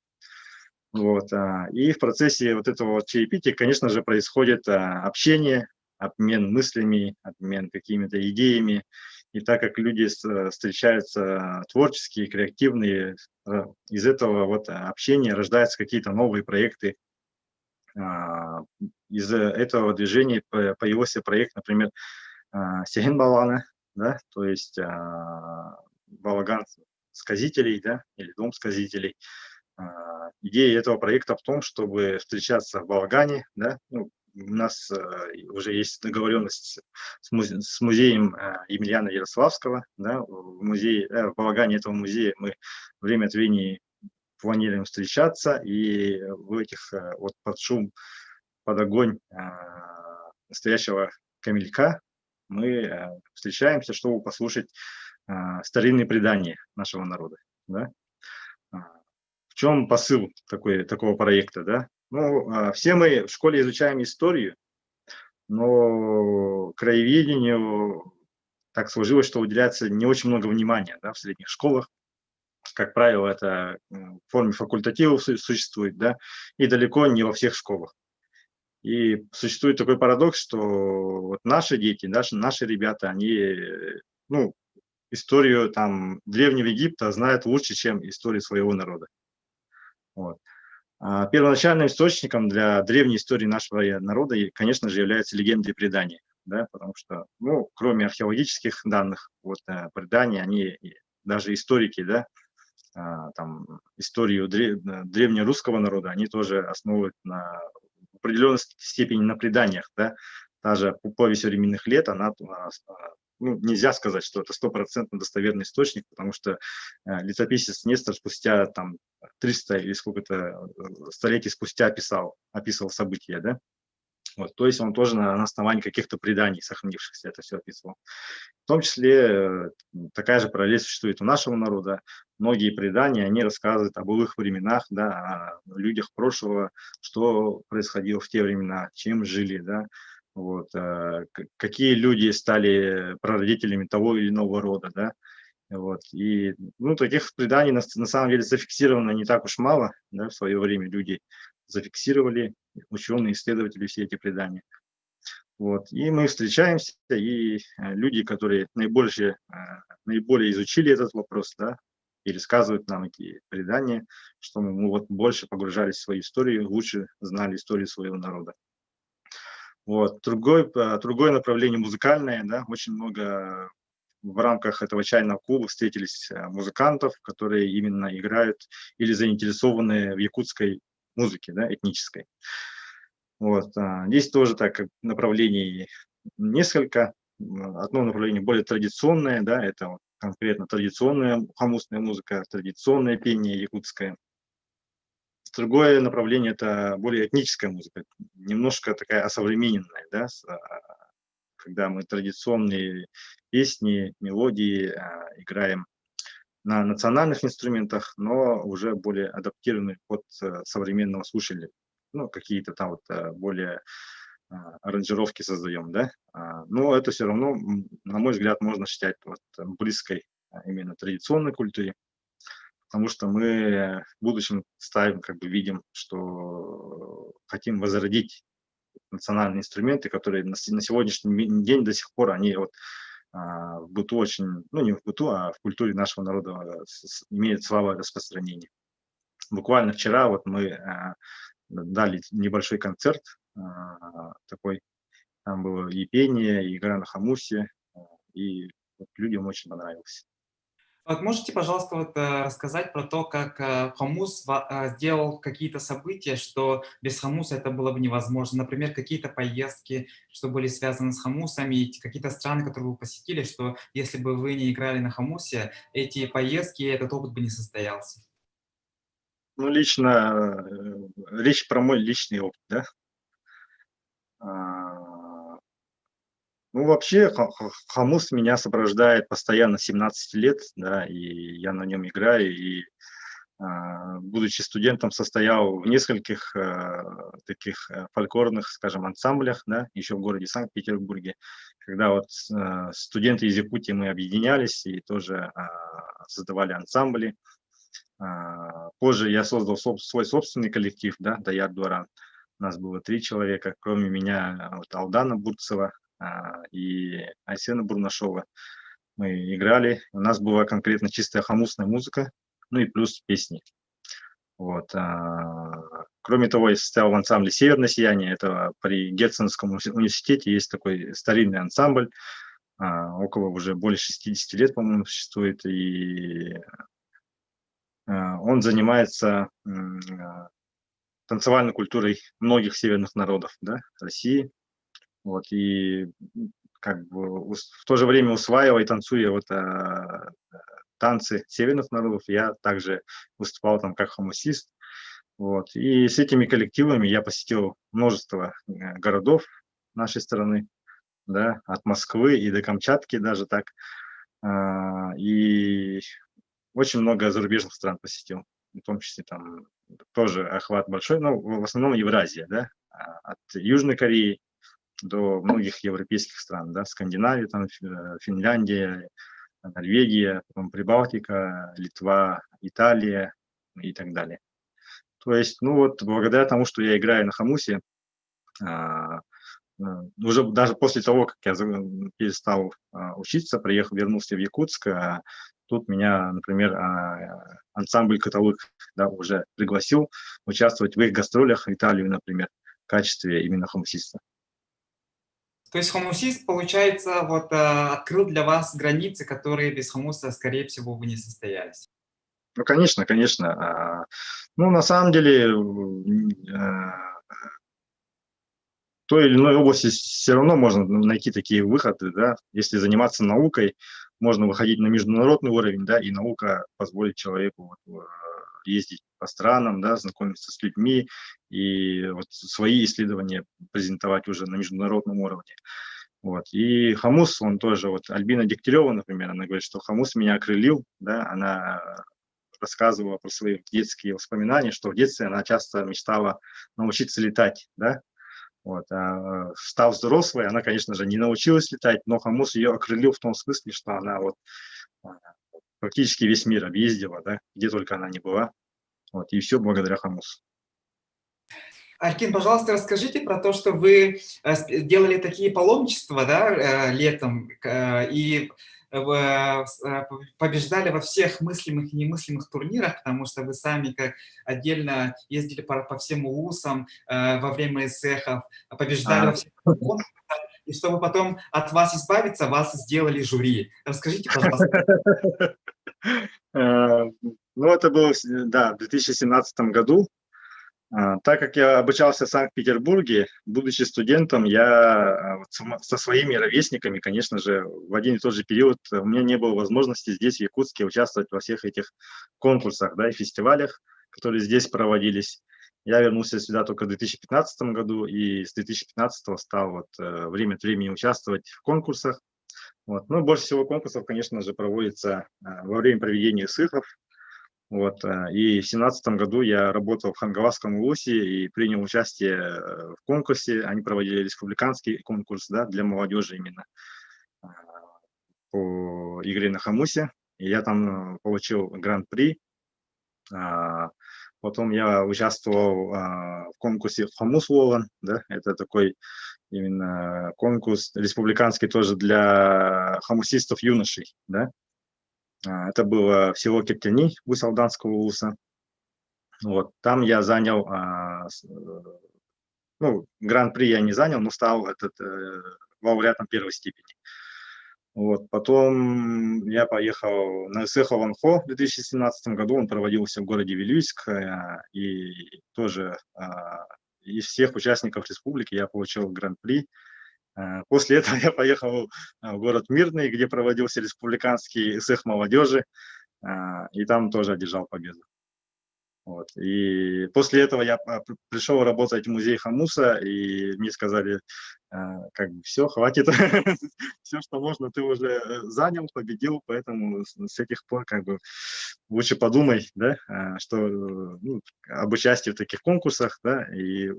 Вот, и в процессе вот этого вот чаепития, конечно же, происходит общение, обмен мыслями, обмен какими-то идеями. И так как люди встречаются творческие, креативные, из этого вот общения рождаются какие-то новые проекты. А, Из этого движения появился проект, например, Сеген баланы, да, то есть балаган сказителей, да, или дом сказителей. Идея этого проекта в том, чтобы встречаться в балагане, да, ну, у нас уже есть договоренность с музеем Емельяна Ярославского, да, в балагане этого музея мы время от времени планируем встречаться, и в этих вот под шум, под огонь настоящего камелька мы встречаемся, чтобы послушать старинные предания нашего народа. Да? А, В чем посыл такого проекта? Да? Ну, все мы в школе изучаем историю, но краеведению так сложилось, что уделяется не очень много внимания, да, в средних школах. Как правило, это в форме факультативов существует, да, и далеко не во всех школах. И существует такой парадокс, что вот наши дети, наши ребята, они, ну, историю там Древнего Египта знают лучше, чем историю своего народа. Вот. Первоначальным источником для древней истории нашего народа, конечно же, являются легенды и предания, да, потому что, ну, кроме археологических данных, вот предания, они, даже историки, да, там, историю древнерусского народа, они тоже основывают на определенной степени на преданиях, да. Та же повесть временных лет, она, ну, нельзя сказать, что это стопроцентно достоверный источник, потому что летописец Нестор спустя там 300 или сколько-то столетий спустя описывал события, да. Вот, то есть он тоже на основании каких-то преданий сохранившихся это все описывал. В том числе такая же параллель существует у нашего народа. Многие предания, они рассказывают об былых временах, да, о людях прошлого, что происходило в те времена, чем жили, да, вот, какие люди стали прародителями того или иного рода, да, вот, и, ну, таких преданий на самом деле зафиксировано не так уж мало, да, в свое время люди зафиксировали, ученые, исследователи, все эти предания. Вот. И мы встречаемся, и люди, которые наиболее изучили этот вопрос, да, пересказывают нам эти предания, что мы вот больше погружались в свою историю, лучше знали историю своего народа. Вот. Другое направление музыкальное, да, очень много в рамках этого чайного клуба встретились музыкантов, которые именно играют или заинтересованы в якутской музыке, да, этнической. Вот, здесь тоже так как направлений несколько. Одно направление более традиционное, да, это вот конкретно традиционная хамусная музыка, традиционное пение якутское. Другое направление – это более этническая музыка, немножко такая осовремененная, да, когда мы традиционные песни, мелодии играем на национальных инструментах, но уже более адаптированы под современного слушателя. Ну, какие-то там вот более аранжировки создаем, да. Но это все равно, на мой взгляд, можно считать вот близкой именно традиционной культуре, потому что мы в будущем ставим, как бы видим, что хотим возродить национальные инструменты, которые на сегодняшний день до сих пор они вот в быту очень, ну не в быту, а в культуре нашего народа имеют слабое распространение. Буквально вчера вот мы дали небольшой концерт такой, там было и пение, и игра на хамусе, и вот людям очень понравилось. Вот можете, пожалуйста, вот, рассказать про то, как, хумус сделал какие-то события, что без хумуса это было бы невозможно? Например, какие-то поездки, что были связаны с хумусами, и какие-то страны, которые вы посетили, что если бы вы не играли на хумусе, эти поездки, этот опыт бы не состоялся. Ну, лично, речь про мой личный опыт, да. А, Ну, вообще, хамус меня сопровождает постоянно с 17 лет, да, и я на нем играю, и будучи студентом, состоял в нескольких таких фольклорных, скажем, ансамблях, да, еще в городе Санкт-Петербурге, когда вот студенты из Якутии мы объединялись и тоже создавали ансамбли. Позже я создал свой собственный коллектив, да, «Даяр Дуаран». У нас было 3 человека, кроме меня, вот Алдана Бурцева и Айсена Бурнашова. Мы играли, у нас была конкретно чистая хамусная музыка, ну и плюс песни. Вот. Кроме того, я состоял в ансамбле «Северное сияние». Это при Гетценском университете есть такой старинный ансамбль, около уже более 60 лет, по-моему, существует, и он занимается танцевальной культурой многих северных народов, да, России. Вот, и как бы в то же время усваивая и танцуя вот танцы северных народов, я также выступал там как хомусист. Вот, и с этими коллективами я посетил множество городов нашей страны, да, от Москвы и до Камчатки даже так. И очень много зарубежных стран посетил, в том числе там тоже охват большой, но в основном Евразия, да, от Южной Кореи до многих европейских стран, да, Скандинавия, там, Финляндия, Норвегия, потом Прибалтика, Литва, Италия и так далее. То есть, ну вот, благодаря тому, что я играю на хомусе, уже даже после того, как я перестал учиться, вернулся в Якутск, тут меня, например, ансамбль «Каталык», да, уже пригласил участвовать в их гастролях в Италию, например, в качестве именно хомусиста. То есть хомусист, получается, вот открыл для вас границы, которые без хомуса, скорее всего, бы не состоялись. Ну, конечно, конечно. Ну, на самом деле, в той или иной области все равно можно найти такие выходы, да. Если заниматься наукой, можно выходить на международный уровень, да, и наука позволит человеку вот, ездить по странам, да, знакомиться с людьми и вот свои исследования презентовать уже на международном уровне. Вот. И хомус, он тоже, вот Альбина Дегтярева, например, она говорит, что хомус меня окрылил, да, она рассказывала про свои детские воспоминания, что в детстве она часто мечтала научиться летать, да. Вот. Став взрослой, она, конечно же, не научилась летать, но хомус ее окрылил в том смысле, что она вот практически весь мир объездила, да, где только она не была. Вот. И все благодаря хомусу. Аркин, пожалуйста, расскажите про то, что вы делали такие паломничества, да, летом, и побеждали во всех мыслимых и немыслимых турнирах, потому что вы сами как отдельно ездили по всем УУСам во время эсэхов, побеждали во всех конкурсах, и чтобы потом от вас избавиться, вас сделали жюри. Расскажите, пожалуйста. Ну, это было, да, в 2017 году. Так как я обучался в Санкт-Петербурге, будучи студентом, я со своими ровесниками, конечно же, в один и тот же период у меня не было возможности здесь, в Якутске, участвовать во всех этих конкурсах, да, и фестивалях, которые здесь проводились. Я вернулся сюда только в 2015 году, и с 2015 стал вот время от времени участвовать в конкурсах. Вот. Ну, больше всего конкурсов, конечно же, проводится во время проведения СЫХов. Вот, и в 2017 году я работал в Хангавасском УУСе и принял участие в конкурсе. Они проводили республиканский конкурс, да, для молодежи именно по игре на хомусе. И я там получил гран-при. Потом я участвовал в конкурсе «Хомус Волан», да, это такой именно конкурс республиканский тоже для хомусистов-юношей, да. Это было в село Кептяни Усть-Алданского УУСа. Вот, там я занял, ну, гран-при я не занял, но стал лауреатом первой степени. Вот, потом я поехал на СЭХ Ланхо в 2017 году, он проводился в городе Вилюйск, и тоже из всех участников республики я получил гран-при. После этого я поехал в город Мирный, где проводился республиканский СЭХ молодежи, и там тоже одержал победу. Вот. И после этого я пришел работать в музей хомуса, и мне сказали, как бы, все, хватит, все, что можно, ты уже занял, победил, поэтому с этих пор как бы лучше подумай, да, что, ну, об участии в таких конкурсах, да, и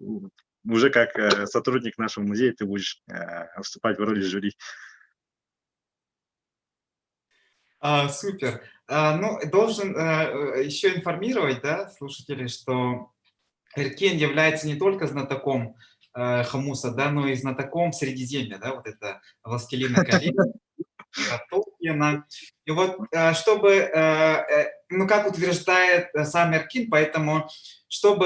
уже как сотрудник нашего музея ты будешь выступать в роли жюри. Супер. Ну, должен еще информировать, да, слушателей, что Эркин является не только знатоком хомуса, да, но и знатоком Средиземья, да, вот это «Властелина колец», Эркина. И вот, чтобы, ну, как утверждает сам Эркин, поэтому, чтобы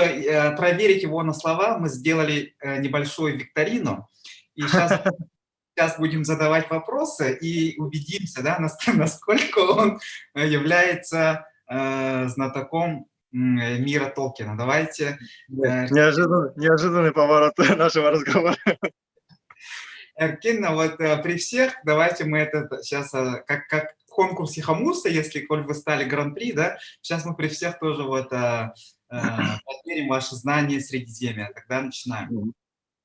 проверить его на слова, мы сделали небольшую викторину. И сейчас будем задавать вопросы и убедимся, да, насколько он является знатоком мира Толкина. Давайте. Неожиданный поворот нашего разговора. Эркин, вот при всех, давайте мы это сейчас, как в конкурсе Хамуса, если, коль вы стали гран-при, да, сейчас мы при всех тоже вот проверим ваши знания Средиземья. Тогда начинаем.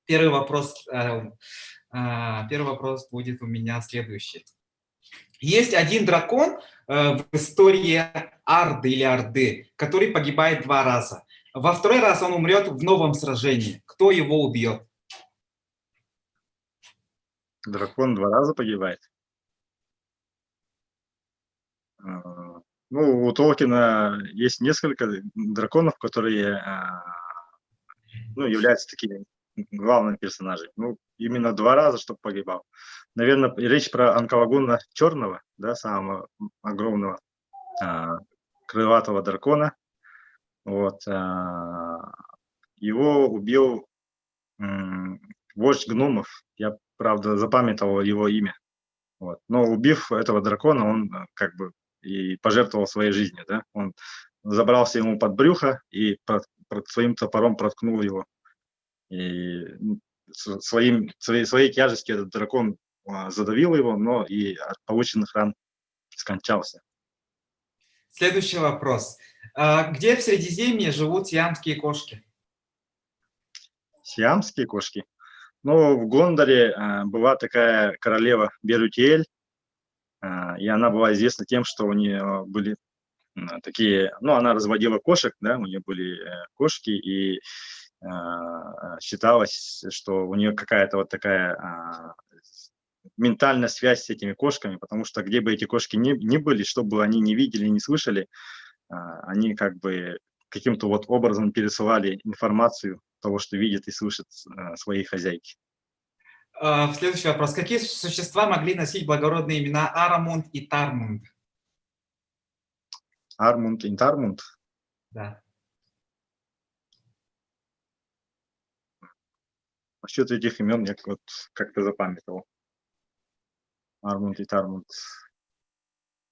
Первый вопрос будет у меня следующий. Есть один дракон в истории Арды или Орды, который погибает 2 раза. Во второй раз он умрет в новом сражении. Кто его убьет? Дракон 2 раза погибает. Ну, у Толкина есть несколько драконов, которые ну, являются такими главными персонажами. Ну, именно 2 раза, чтобы погибал. Наверное, речь про Анкалагуна Черного, да, самого огромного крылатого дракона. Вот. Его убил вождь гномов. Я, правда, запамятовал его имя. Вот. Но убив этого дракона, он как бы и пожертвовал своей жизнью. Да? Он забрался ему под брюхо и своим топором проткнул его. И своей тяжестью этот дракон задавил его, но и от полученных ран скончался. Следующий вопрос. Где в Средиземье живут сиамские кошки? Сиамские кошки? Ну, в Гондоре была такая королева Берутиэль, и она была известна тем, что у нее были такие, ну, она разводила кошек, да, у нее были кошки, и считалось, что у нее какая-то вот такая ментальная связь с этими кошками, потому что где бы эти кошки ни были, что бы они не видели, не слышали, они как бы каким-то вот образом пересылали информацию того, что видят и слышат свои хозяйки. Следующий вопрос. Какие существа могли носить благородные имена Арамунд и Тармунд? Армунд и Тармунд? Да. Насчет этих имен я вот как-то запамятовал. Армунд и Тармунд.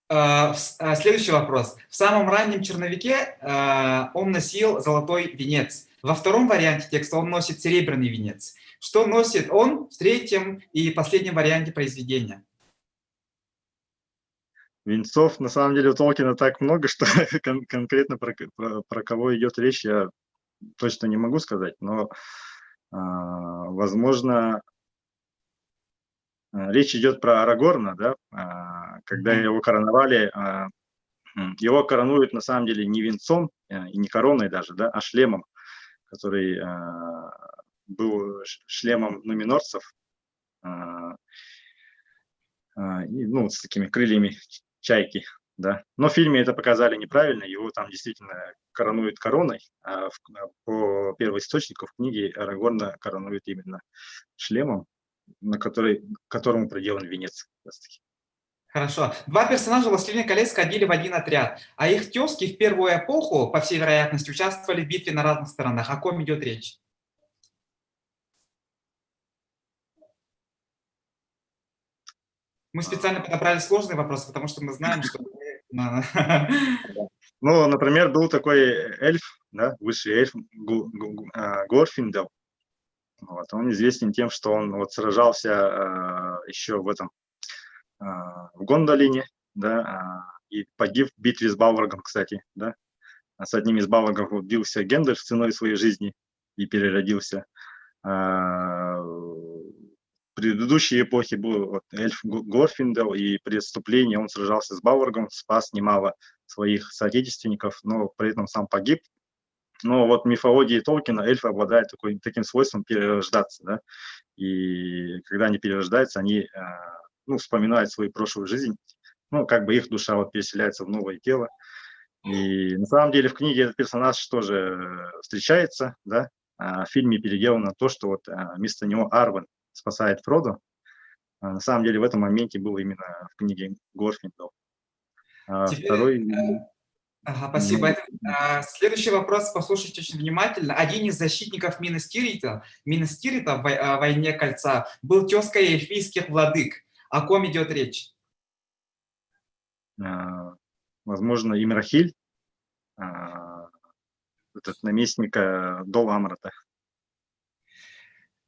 Следующий вопрос. В самом раннем черновике он носил золотой венец. Во втором варианте текста он носит серебряный венец. Что носит он в третьем и последнем варианте произведения? Венцов, на самом деле, у Толкина так много, что конкретно про кого идет речь, я точно не могу сказать, но, возможно, речь идет про Арагорна, да, когда его короновали. Его коронуют, на самом деле, не венцом и не короной даже, да, а шлемом, который был шлемом нуминорцев, ну, с такими крыльями чайки, да. Но в фильме это показали неправильно, его там действительно коронуют короной, а по первоисточнику в книге Арагорна коронуют именно шлемом, которому приделан венец. Хорошо. 2 персонажа «Властелина колец» ходили в один отряд, а их тезки в первую эпоху, по всей вероятности, участвовали в битве на разных сторонах. О ком идет речь? Мы специально подобрали сложные вопросы, потому что мы знаем, что... Ну, например, был такой эльф, да, высший эльф Горфиндел. Вот. Он известен тем, что он вот сражался еще в Гондолине, да, и погиб в битве с Балрогом, кстати, да. С одним из Балрогов вот бился Гэндальф ценой своей жизни и переродился. В предыдущей эпохе был вот эльф Горфиндел, и при отступлении он сражался с Балрогом, спас немало своих соотечественников, но при этом сам погиб. Но вот в мифологии Толкина эльфы обладают таким свойством перерождаться, да, и когда они перерождаются, они ну, вспоминают свою прошлую жизнь, ну, как бы их душа вот переселяется в новое тело. И на самом деле в книге этот персонаж тоже встречается, да, а в фильме переделано то, что вот вместо него Арвен спасает Фродо, На самом деле в этом моменте был именно в книге Горфинкл. А Теперь, второй ага, спасибо. момент, Следующий вопрос, послушайте очень внимательно. Один из защитников Минас Тирита в «Войне кольца» был тезкой эльфийских владык. О ком идет речь? возможно, Имрахиль, этот наместник Дол Амрата.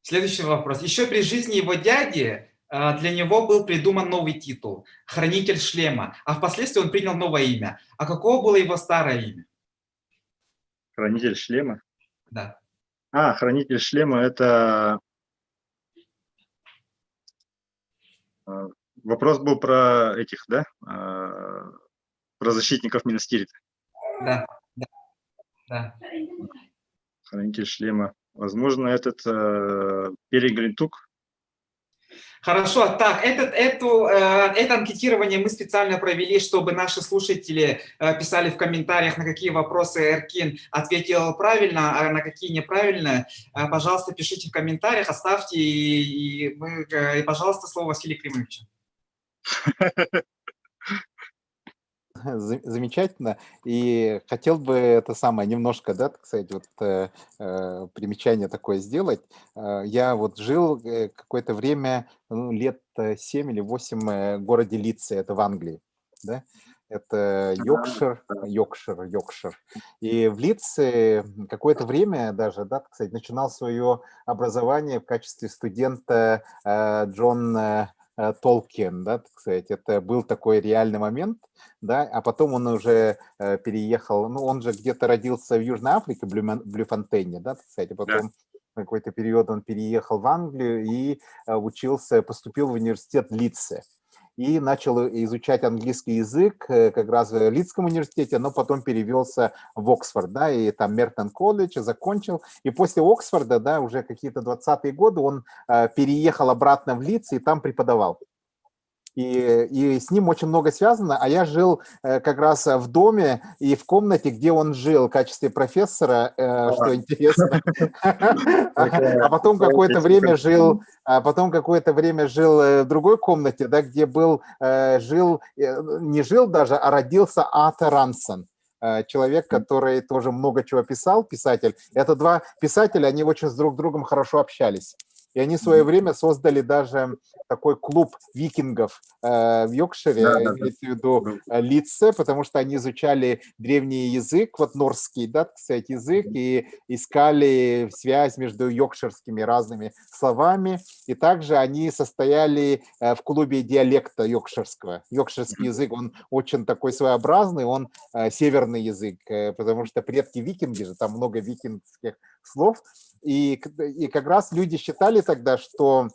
Следующий вопрос. Еще при жизни его дяди для него был придуман новый титул – «Хранитель шлема», а впоследствии он принял новое имя. А каково было его старое имя? Хранитель шлема. Да. Хранитель шлема — это вопрос был про этих, да? Про защитников Минас Тирита. Да, да, да. Хранитель шлема. Возможно, этот Переглинтук. Хорошо, так, это анкетирование мы специально провели, чтобы наши слушатели писали в комментариях, на какие вопросы Эркин ответил правильно, а на какие неправильно. Пожалуйста, пишите в комментариях, оставьте, и пожалуйста, слово Василию Климовичу. Замечательно. И хотел бы это самое немножко, да, так сказать, вот примечание такое сделать. Я вот жил какое-то время, лет 7 или 8 в городе Лидсе, это в Англии, да. Это Йоркшир. И в Лидсе какое-то время даже, да, так сказать, начинал свое образование в качестве студента Джон Толкин, да, так сказать. Это был такой реальный момент, да, а потом он уже переехал, ну, он же где-то родился в Южной Африке, в Блюфонтейне, да, так сказать, а потом на какой-то период он переехал в Англию и поступил в университет Лидсе. И начал изучать английский язык как раз в Лидском университете, но потом перевелся в Оксфорд, да, и там Мертон колледж закончил. И после Оксфорда, да, уже какие-то 20-е годы он переехал обратно в Лидс и там преподавал. И с ним очень много связано, а я жил как раз в доме и в комнате, где он жил в качестве профессора, что интересно. А потом какое-то время жил в другой комнате, да, где не жил даже, а родился Артур Рансон. Человек, который тоже много чего писал, писатель. Это два писателя, они очень с друг другом хорошо общались. И они в свое время создали даже такой клуб викингов в Йоркшире, имеется в виду Лидсе, потому что они изучали древний язык, вот норский, да, так сказать, язык, и искали связь между йоркширскими разными словами. И также они состояли в клубе диалекта йоркширского. Йоркширский язык, он очень такой своеобразный, он северный язык, потому что предки викинги же, там много викингских слов. И как раз люди считали тогда, что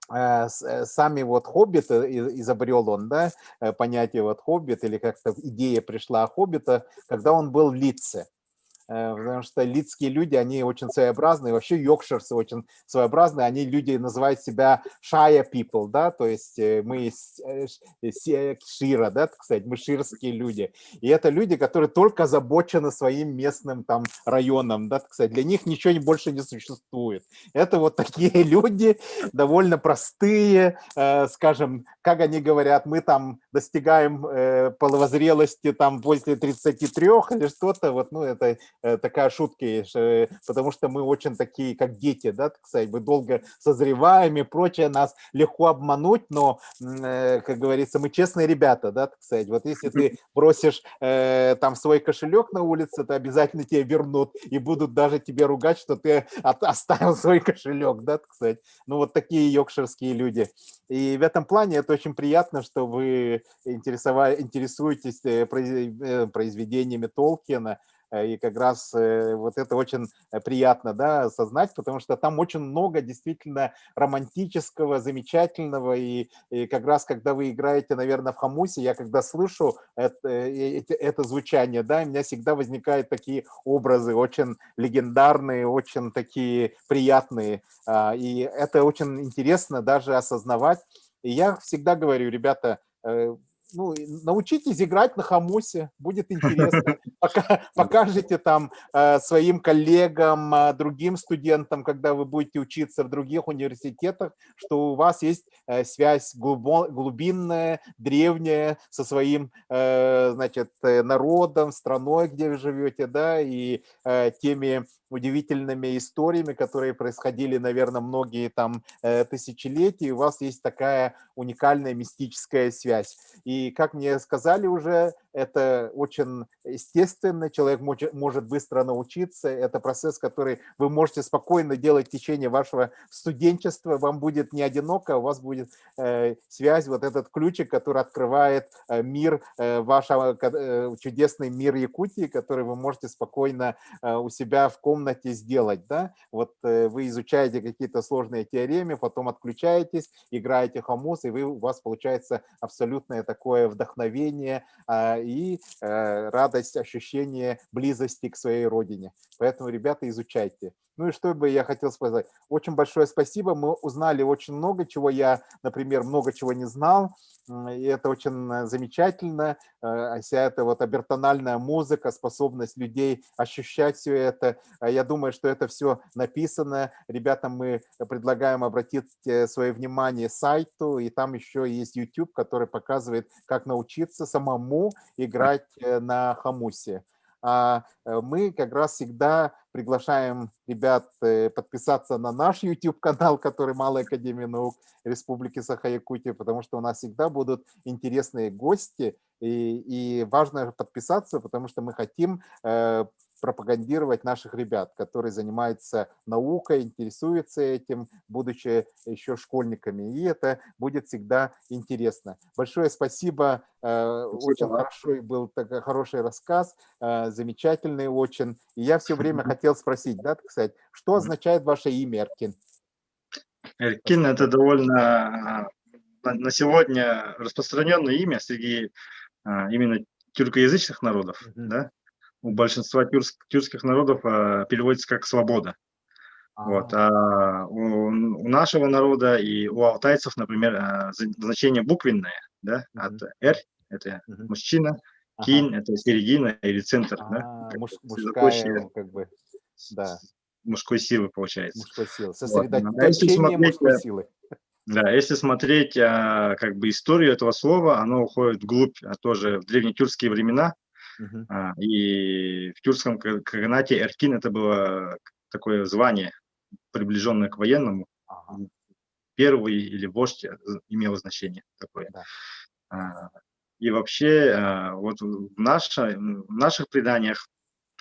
сами вот хоббит изобрел он, да, понятие вот хоббит, или как-то идея пришла о хоббита, когда он был в Лидсе. Потому что лидские люди, они очень своеобразные, вообще йоркширцы очень своеобразные, они люди называют себя Shire people, да, то есть мы Шира, да, так сказать, мы ширские люди. И это люди, которые только озабочены своим местным там районом, да, так сказать, для них ничего больше не существует. Это вот такие люди, довольно простые, скажем, как они говорят, мы там достигаем половозрелости там после 33 или что-то, вот, ну, это такая шутка есть, потому что мы очень такие, как дети, да, так сказать, мы долго созреваем и прочее, нас легко обмануть, но, как говорится, мы честные ребята, да, так сказать. Вот если ты бросишь там свой кошелек на улице, то обязательно тебе вернут и будут даже тебе ругать, что ты оставил свой кошелек, да, так сказать. Ну, вот такие йоркширские люди. И в этом плане это очень приятно, что вы интересуетесь произведениями Толкина. И как раз вот это очень приятно, да, осознать, потому что там очень много действительно романтического, замечательного. И как раз, когда вы играете, наверное, в Хамусе, я когда слышу это звучание, да, у меня всегда возникают такие образы очень легендарные, очень такие приятные. И это очень интересно даже осознавать. И я всегда говорю, ребята, ну, научитесь играть на хамусе, будет интересно. Покажите там своим коллегам, другим студентам, когда вы будете учиться в других университетах, что у вас есть связь глубинная, древняя со своим, значит, народом, страной, где вы живете, да, и теми удивительными историями, которые происходили, наверное, многие там тысячелетия, и у вас есть такая уникальная мистическая связь. И, как мне сказали уже, это очень естественно, человек может быстро научиться, это процесс, который вы можете спокойно делать в течение вашего студенчества, вам будет не одиноко, у вас будет связь, вот этот ключик, который открывает мир, ваш чудесный мир Якутии, который вы можете спокойно у себя в комнате сделать, да, вот вы изучаете какие-то сложные теоремы, потом отключаетесь, играете хамус, и у вас получается абсолютное такое вдохновение и радость, ощущение близости к своей родине. Поэтому, ребята, изучайте. Ну и что бы я хотел сказать? Очень большое спасибо. Мы узнали очень много чего. Я, например, много чего не знал. И это очень замечательно. Вся эта вот обертональная музыка, способность людей ощущать все это. Я думаю, что это все написано. Ребятам мы предлагаем обратить свое внимание к сайту. И там еще есть YouTube, который показывает, как научиться самому играть на хамусе. Мы как раз всегда приглашаем ребят подписаться на наш YouTube-канал, который Малая Академия Наук Республики Саха-Якутия, потому что у нас всегда будут интересные гости, и важно подписаться, потому что мы хотим пропагандировать наших ребят, которые занимаются наукой, интересуются этим, будучи еще школьниками. И это будет всегда интересно. Большое спасибо. Очень хорошо был такой хороший рассказ, замечательный очень. И я все время хотел спросить, да, кстати, что означает ваше имя, Эркин? Эркин – это довольно на сегодня распространенное имя среди именно тюркоязычных народов, да? У большинства тюркских народов переводится как «свобода». Вот. А у нашего народа и у алтайцев, например, значение буквенное, да? От «эр» – это мужчина, «кин» – это середина или центр, да? Мужская, как бы, да. Мужской силы, получается. Мужской силы, Вот. сосредоточение мужской силы. Да, если смотреть как бы историю этого слова, оно уходит вглубь, тоже в древнетюркские времена. И в тюркском каганате Эркин это было такое звание, приближенное к военному. Первый или вождь имело значение такое. Да. И вообще вот в наших преданиях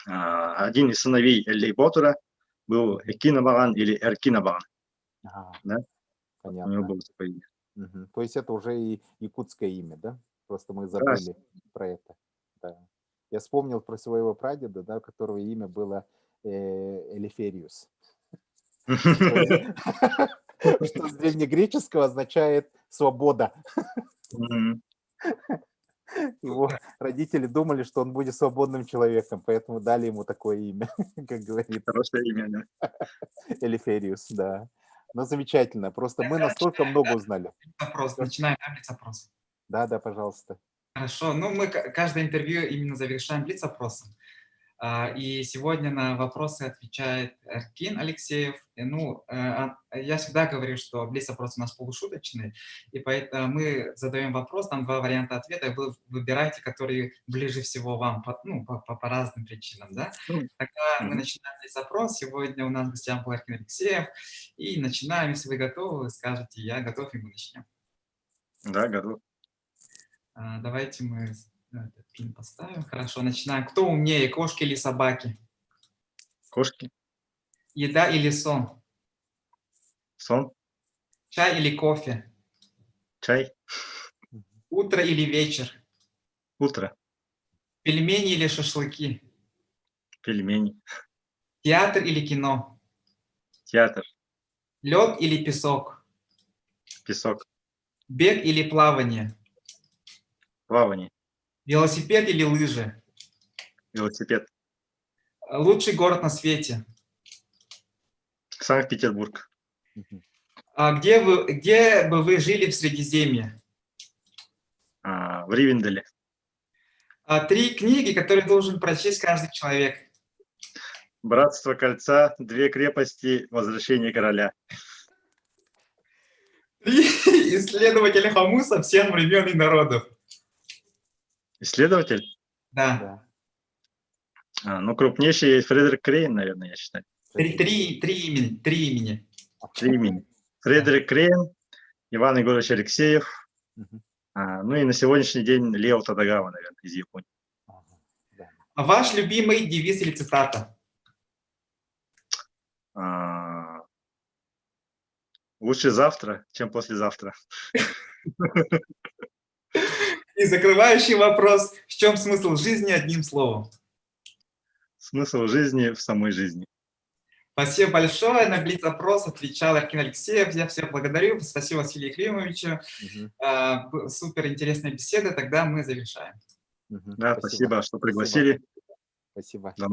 один из сыновей Эллей-Ботура был Экинабаган или Эркинабаган. Да? Понятно. У него было такое имя. То есть это уже и якутское имя, да? Просто мы забыли про это. Да. Я вспомнил про своего прадеда, да, у которого имя было Элефериус. Что с древнегреческого означает «свобода». Его родители думали, что он будет свободным человеком, поэтому дали ему такое имя, как говорится. Хорошее имя, да. Элефериус, да. Ну, замечательно. Просто мы настолько много узнали. Начинаем, да, блиц-опрос? Да, пожалуйста. Хорошо. Ну, мы каждое интервью именно завершаем блиц-опросом. И сегодня на вопросы отвечает Эркин Алексеев. Ну, я всегда говорю, что блиц-опрос у нас полушуточный, и поэтому мы задаем вопрос, там два варианта ответа, и вы выбираете, которые ближе всего вам, по разным причинам, да? Тогда мы начинаем блиц-опрос. Сегодня у нас в гостях был Эркин Алексеев, и начинаем. Если вы готовы, вы скажете «я готов», и мы начнем. Да, готов. Давайте мы... Этот пин поставим. Хорошо, начинаем. Кто умнее, кошки или собаки? Кошки. Еда или сон? Сон. Чай или кофе? Чай. Утро или вечер? Утро. Пельмени или шашлыки? Пельмени. Театр или кино? Театр. Лед или песок? Песок. Бег или плавание? Плавание. Велосипед или лыжи? Велосипед. Лучший город на свете? Санкт-Петербург. Где бы вы жили в Средиземье? в Ривенделе. 3 книги, которые должен прочесть каждый человек. «Братство кольца», «Две крепости», «Возвращение короля». 3 исследователя Хамуса всех времен и народов. Исследователь? Да. Да. Ну, крупнейший Фредерик Крейн, наверное, я считаю. 3 имени. 3 имени. 3 имени. Фредерик Крейн, Иван Егорович Алексеев, Мгм. ну и на сегодняшний день Лео Тадагава, наверное, из Японии. Ага, да. Ваш любимый девиз или цитата? Лучше завтра, чем послезавтра. И закрывающий вопрос. В чем смысл жизни одним словом? Смысл жизни в самой жизни. Спасибо большое. На блиц-опрос отвечал Аркин Алексеев. Я всех благодарю. Спасибо Василию Климовичу. Мгм. Супер интересная беседа. Тогда мы завершаем. Мгм. Да, спасибо, что пригласили. Спасибо. До